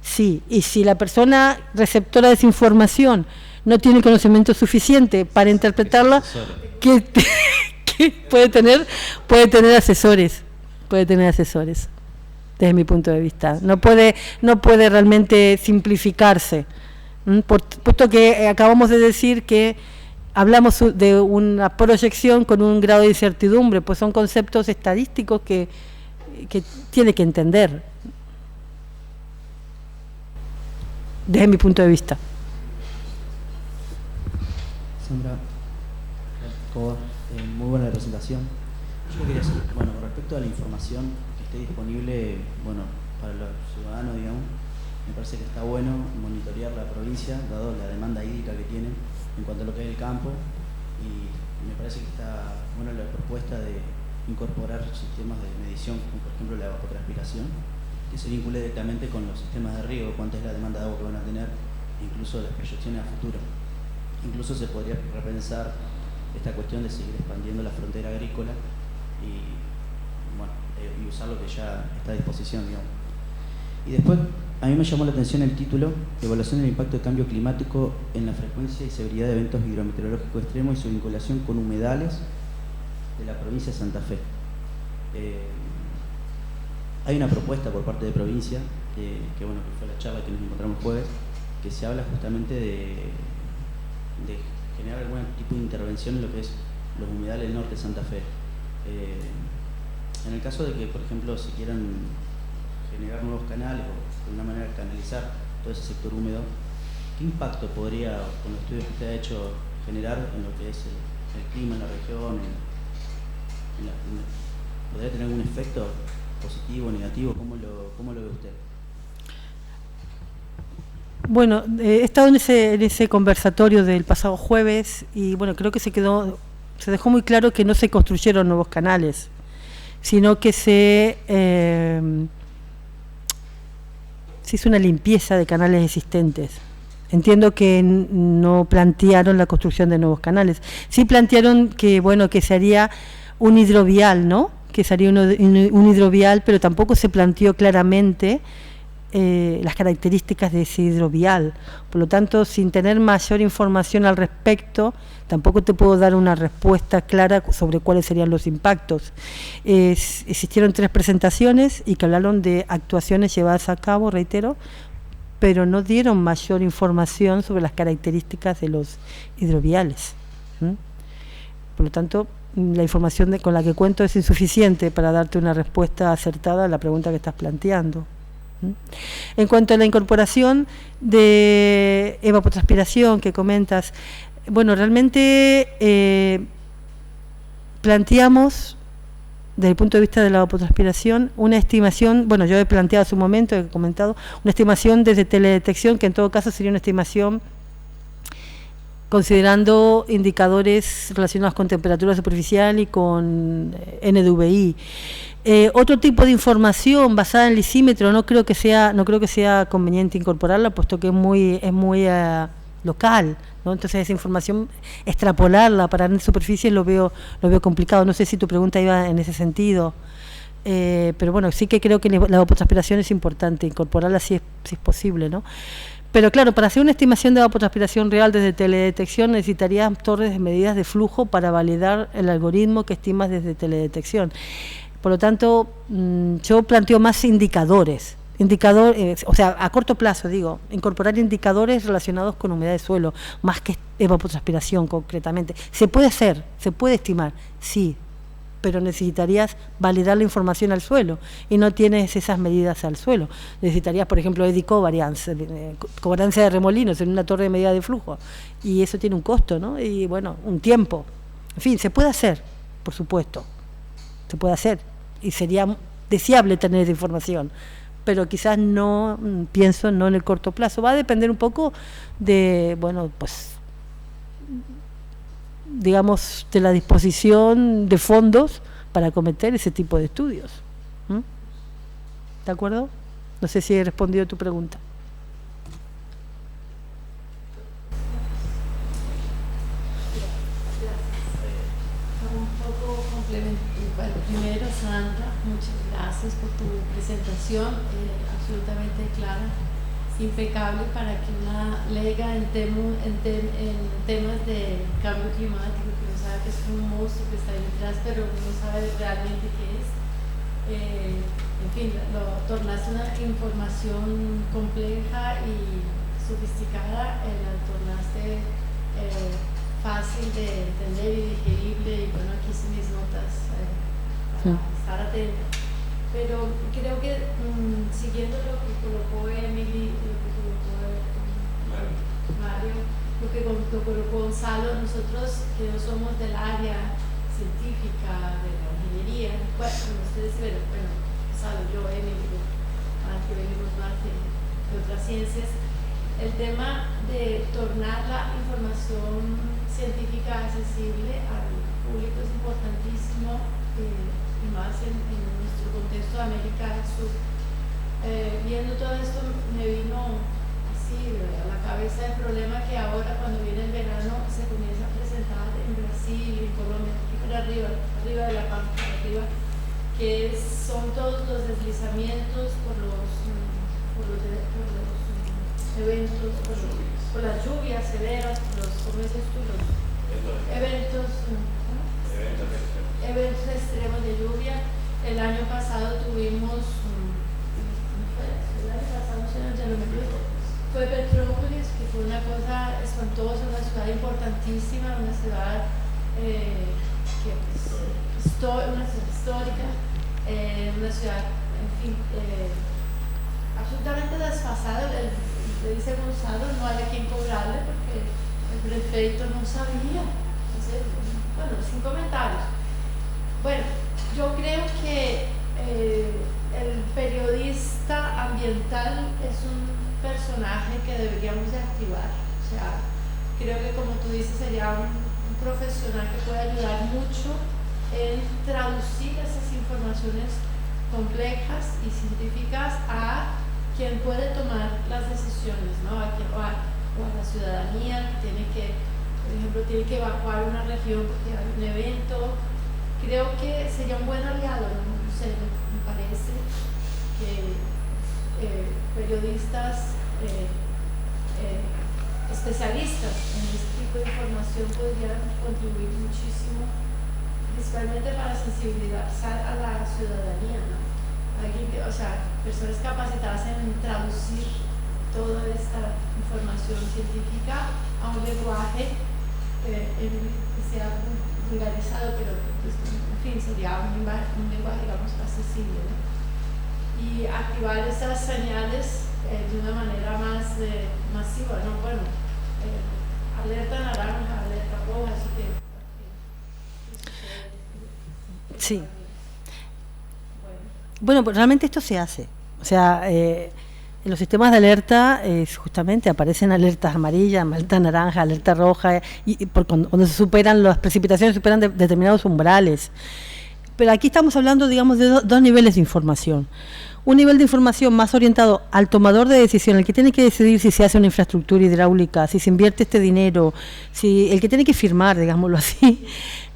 sí. Y si la persona receptora de esa información no tiene conocimiento suficiente para interpretarla, que puede tener asesores. Desde mi punto de vista. No puede realmente simplificarse. Puesto que acabamos de decir que hablamos de una proyección con un grado de incertidumbre, pues son conceptos estadísticos que tiene que entender, desde mi punto de vista. Sandra, muy buena la presentación. Yo quería decir, bueno, respecto a la información que esté disponible, bueno, para los ciudadanos, digamos, me parece que está bueno monitorear la provincia, dado la demanda hídrica que tiene en cuanto a lo que es el campo, y me parece que está buena la propuesta de incorporar sistemas de medición, como por ejemplo la evapotranspiración, que se vincule directamente con los sistemas de riego, cuánta es la demanda de agua que van a tener, incluso las proyecciones a futuro. Incluso se podría repensar esta cuestión de seguir expandiendo la frontera agrícola y usar lo que ya está a disposición, digamos. Y después, a mí me llamó la atención el título, Evaluación del impacto del cambio climático en la frecuencia y severidad de eventos hidrometeorológicos extremos y su vinculación con humedales de la provincia de Santa Fe. Hay una propuesta por parte de provincia, que fue la charla que nos encontramos jueves, que se habla justamente de generar algún tipo de intervención en lo que es los humedales del norte de Santa Fe. En el caso de que, por ejemplo, se quieran generar nuevos canales o de una manera canalizar todo ese sector húmedo, ¿qué impacto podría, con los estudios que usted ha hecho, generar en lo que es el clima en la región? ¿Podría tener algún efecto positivo o negativo? ¿Cómo lo ve usted? Bueno, he estado en ese conversatorio del pasado jueves y bueno, creo que se dejó muy claro que no se construyeron nuevos canales, sino que se hizo una limpieza de canales existentes. Entiendo que no plantearon la construcción de nuevos canales. Sí plantearon que se haría un hidrovial, ¿no? Que sería un hidrovial, pero tampoco se planteó claramente las características de ese hidrovial. Por lo tanto, sin tener mayor información al respecto, tampoco te puedo dar una respuesta clara sobre cuáles serían los impactos. Existieron 3 presentaciones y que hablaron de actuaciones llevadas a cabo, reitero, pero no dieron mayor información sobre las características de los hidroviales. Por lo tanto, la información con la que cuento es insuficiente para darte una respuesta acertada a la pregunta que estás planteando. En cuanto a la incorporación de evapotranspiración que comentas, bueno, realmente planteamos, desde el punto de vista de la evapotranspiración, una estimación, bueno, yo he planteado hace un momento, he comentado, una estimación desde teledetección, que en todo caso sería una estimación considerando indicadores relacionados con temperatura superficial y con NDVI. Otro tipo de información basada en lisímetro no creo que sea conveniente incorporarla, puesto que es muy local, ¿no? Entonces esa información, extrapolarla para grandes superficies lo veo complicado. No sé si tu pregunta iba en ese sentido, pero bueno, sí que creo que la evapotranspiración es importante, incorporarla si es posible, ¿no? Pero claro, para hacer una estimación de evapotranspiración real desde teledetección necesitarías torres de medidas de flujo para validar el algoritmo que estimas desde teledetección. Por lo tanto, yo planteo más indicadores, o sea, a corto plazo, digo, incorporar indicadores relacionados con humedad de suelo, más que evapotranspiración concretamente. Se puede hacer, se puede estimar, sí, pero necesitarías validar la información al suelo y no tienes esas medidas al suelo. Necesitarías, por ejemplo, eddy covariance, covariancia de remolinos en una torre de medida de flujo, y eso tiene un costo, ¿no? Y bueno, un tiempo. En fin, se puede hacer, por supuesto, se puede hacer, y sería deseable tener esa información, pero quizás no, pienso no en el corto plazo. Va a depender un poco de, bueno, pues, digamos, de la disposición de fondos para acometer ese tipo de estudios. ¿De acuerdo? No sé si he respondido a tu pregunta. Un poco complementario. Bueno, primero, Sandra, muchas gracias por tu presentación, absolutamente clara, impecable para que una lega en temas de cambio climático, que no sabe que es un monstruo que está detrás, pero no sabe realmente qué es. En fin, lo tornaste una información compleja y sofisticada, la tornaste fácil de entender y digerible, y bueno, aquí hice mis notas para estar atenta. Pero creo que siguiendo lo que colocó Emily, lo que colocó Mario, lo que colocó Gonzalo, nosotros que no somos del área científica de la ingeniería, bueno, ustedes ven, bueno, Gonzalo, yo, Emily, que venimos más de otras ciencias, el tema de tornar la información científica accesible al público es importantísimo, y más en nuestro contexto de América del Sur. Viendo todo esto me vino así a la cabeza el problema que ahora cuando viene el verano se comienza a presentar en Brasil, en Colombia, aquí por arriba de la pampa, arriba, que son todos los deslizamientos por los eventos, por las lluvias severas, ¿cómo dices tú? Los eventos extremos de lluvia. El año pasado tuvimos, fue Petrópolis, que fue una cosa espantosa, una ciudad importantísima, una ciudad histórica, una ciudad, en fin, absolutamente desfasada. Le dice Gonzalo, no hay a quien cobrarle porque el prefecto no sabía. Entonces, bueno, sin comentarios. Bueno, yo creo que el periodista ambiental es un personaje que deberíamos de activar. O sea, creo que, como tú dices, sería un profesional que puede ayudar mucho en traducir esas informaciones complejas y científicas a quien puede tomar las decisiones, ¿no? A la ciudadanía que tiene que, por ejemplo, tiene que evacuar una región porque hay un evento. Creo que sería un buen aliado, no sé, me parece que periodistas especialistas en este tipo de información podrían contribuir muchísimo, principalmente para sensibilizar a la ciudadanía, ¿no? O sea, personas capacitadas en traducir toda esta información científica a un lenguaje que sea vulgarizado, pero pues, en fin, sería un lenguaje digamos, accesible, ¿no? Y activar esas señales de una manera más masiva, ¿no? Bueno, alerta naranja, alerta roja, eso que sí. Bueno, pues realmente esto se hace. O sea, en los sistemas de alerta justamente aparecen alertas amarillas, alerta naranja, alerta roja, y cuando se superan, las precipitaciones superan determinados umbrales. Pero aquí estamos hablando, digamos, de dos niveles de información. Un nivel de información más orientado al tomador de decisión, el que tiene que decidir si se hace una infraestructura hidráulica, si se invierte este dinero, si el que tiene que firmar, digámoslo así,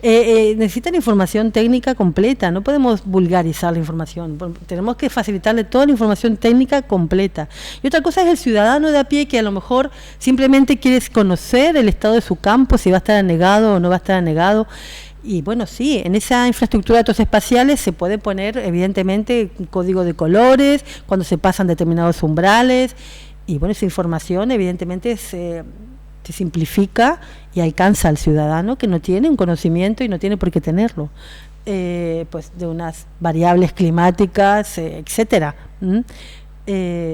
necesitan información técnica completa. No podemos vulgarizar la información, tenemos que facilitarle toda la información técnica completa. Y otra cosa es el ciudadano de a pie, que a lo mejor simplemente quiere conocer el estado de su campo, si va a estar anegado o no va a estar anegado. Y bueno, sí, en esa infraestructura de datos espaciales se puede poner evidentemente un código de colores cuando se pasan determinados umbrales, y bueno, esa información evidentemente se simplifica y alcanza al ciudadano que no tiene un conocimiento y no tiene por qué tenerlo, pues de unas variables climáticas, etcétera.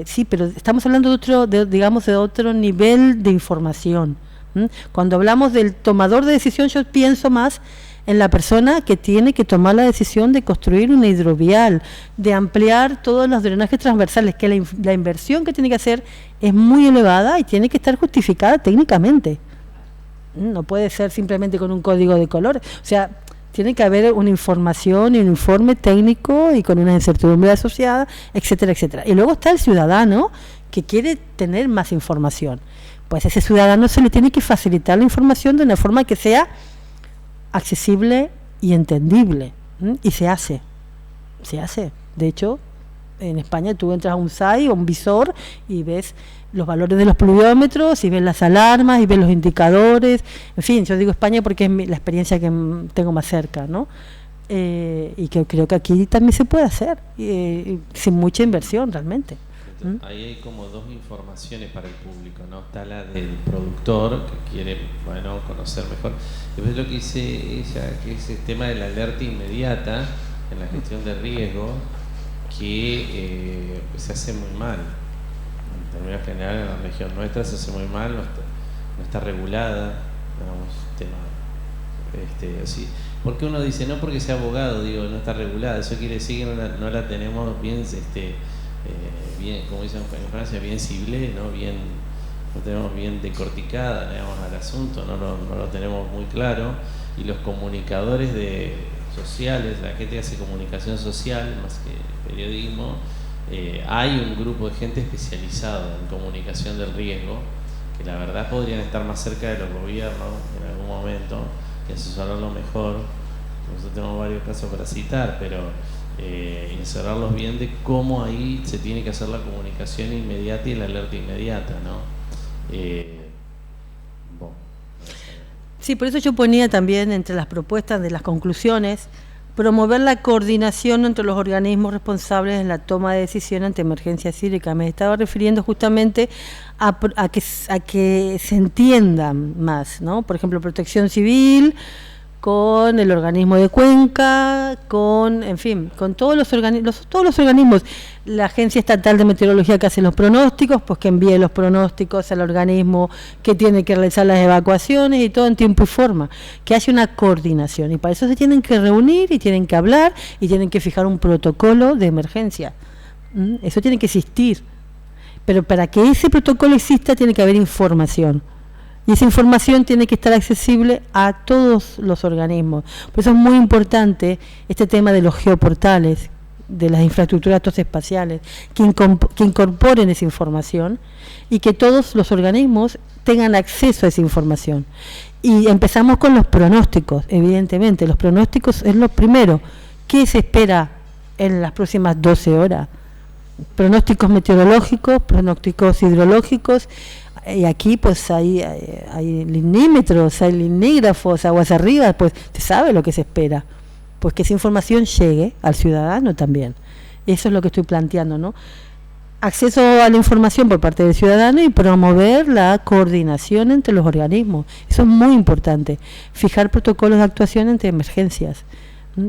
Sí, pero estamos hablando de otro nivel de información. Cuando hablamos del tomador de decisión, yo pienso más en la persona que tiene que tomar la decisión de construir una hidrovial, de ampliar todos los drenajes transversales, que la inversión que tiene que hacer es muy elevada y tiene que estar justificada técnicamente. No puede ser simplemente con un código de colores. O sea, tiene que haber una información y un informe técnico y con una incertidumbre asociada, etcétera, etcétera. Y luego está el ciudadano que quiere tener más información. Pues a ese ciudadano se le tiene que facilitar la información de una forma que sea accesible y entendible, y se hace. De hecho, en España tú entras a un SAI o un visor y ves los valores de los pluviómetros y ves las alarmas y ves los indicadores. En fin, yo digo España porque es la experiencia que tengo más cerca, ¿no? Y que creo que aquí también se puede hacer, sin mucha inversión realmente. Ahí hay como dos informaciones para el público, ¿no? Está la del productor que quiere, bueno, conocer mejor. Después lo que dice ella, que es el tema de la alerta inmediata en la gestión de riesgo, que se hace muy mal. En términos generales, en la región nuestra se hace muy mal, no está regulada, digamos, así. Porque uno dice, no porque sea abogado, digo, no está regulada, eso quiere decir que no la tenemos bien, bien, como dicen en Francia, bien ciblé, ¿no? No tenemos bien decorticada, digamos, al asunto, no lo tenemos muy claro, y los comunicadores sociales, la gente que hace comunicación social más que periodismo, hay un grupo de gente especializada en comunicación del riesgo, que la verdad podrían estar más cerca de los gobiernos en algún momento y asesorarlo mejor. Nosotros tenemos varios casos para citar, pero encerrarlos bien de cómo ahí se tiene que hacer la comunicación inmediata y la alerta inmediata, ¿no? Sí, por eso yo ponía también entre las propuestas de las conclusiones promover la coordinación entre los organismos responsables en la toma de decisión ante emergencias hídricas. Me estaba refiriendo justamente a que se entiendan más, ¿no? Por ejemplo, Protección Civil con el organismo de Cuenca, con todos los organismos, la Agencia Estatal de Meteorología que hace los pronósticos, pues que envíe los pronósticos al organismo que tiene que realizar las evacuaciones, y todo en tiempo y forma, que haya una coordinación, y para eso se tienen que reunir y tienen que hablar y tienen que fijar un protocolo de emergencia. Eso tiene que existir, pero para que ese protocolo exista tiene que haber información. Y esa información tiene que estar accesible a todos los organismos. Por eso es muy importante este tema de los geoportales, de las infraestructuras de datos espaciales, que incorporen esa información y que todos los organismos tengan acceso a esa información. Y empezamos con los pronósticos, evidentemente. Los pronósticos es lo primero. ¿Qué se espera en las próximas 12 horas? Pronósticos meteorológicos, pronósticos hidrológicos. Y aquí pues hay linímetros, hay linígrafos, aguas arriba, pues se sabe lo que se espera. Pues que esa información llegue al ciudadano también. Eso es lo que estoy planteando, ¿no? acceso a la información por parte del ciudadano y promover la coordinación entre los organismos. Eso es muy importante. Fijar protocolos de actuación ante emergencias.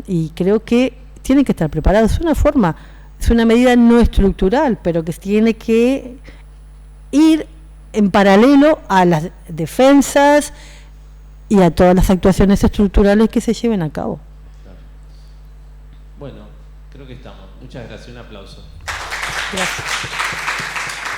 Y creo que tienen que estar preparados. Es una forma, es una medida no estructural, pero que tiene que ir en paralelo a las defensas y a todas las actuaciones estructurales que se lleven a cabo. Bueno, creo que estamos. Muchas gracias. Un aplauso. Gracias.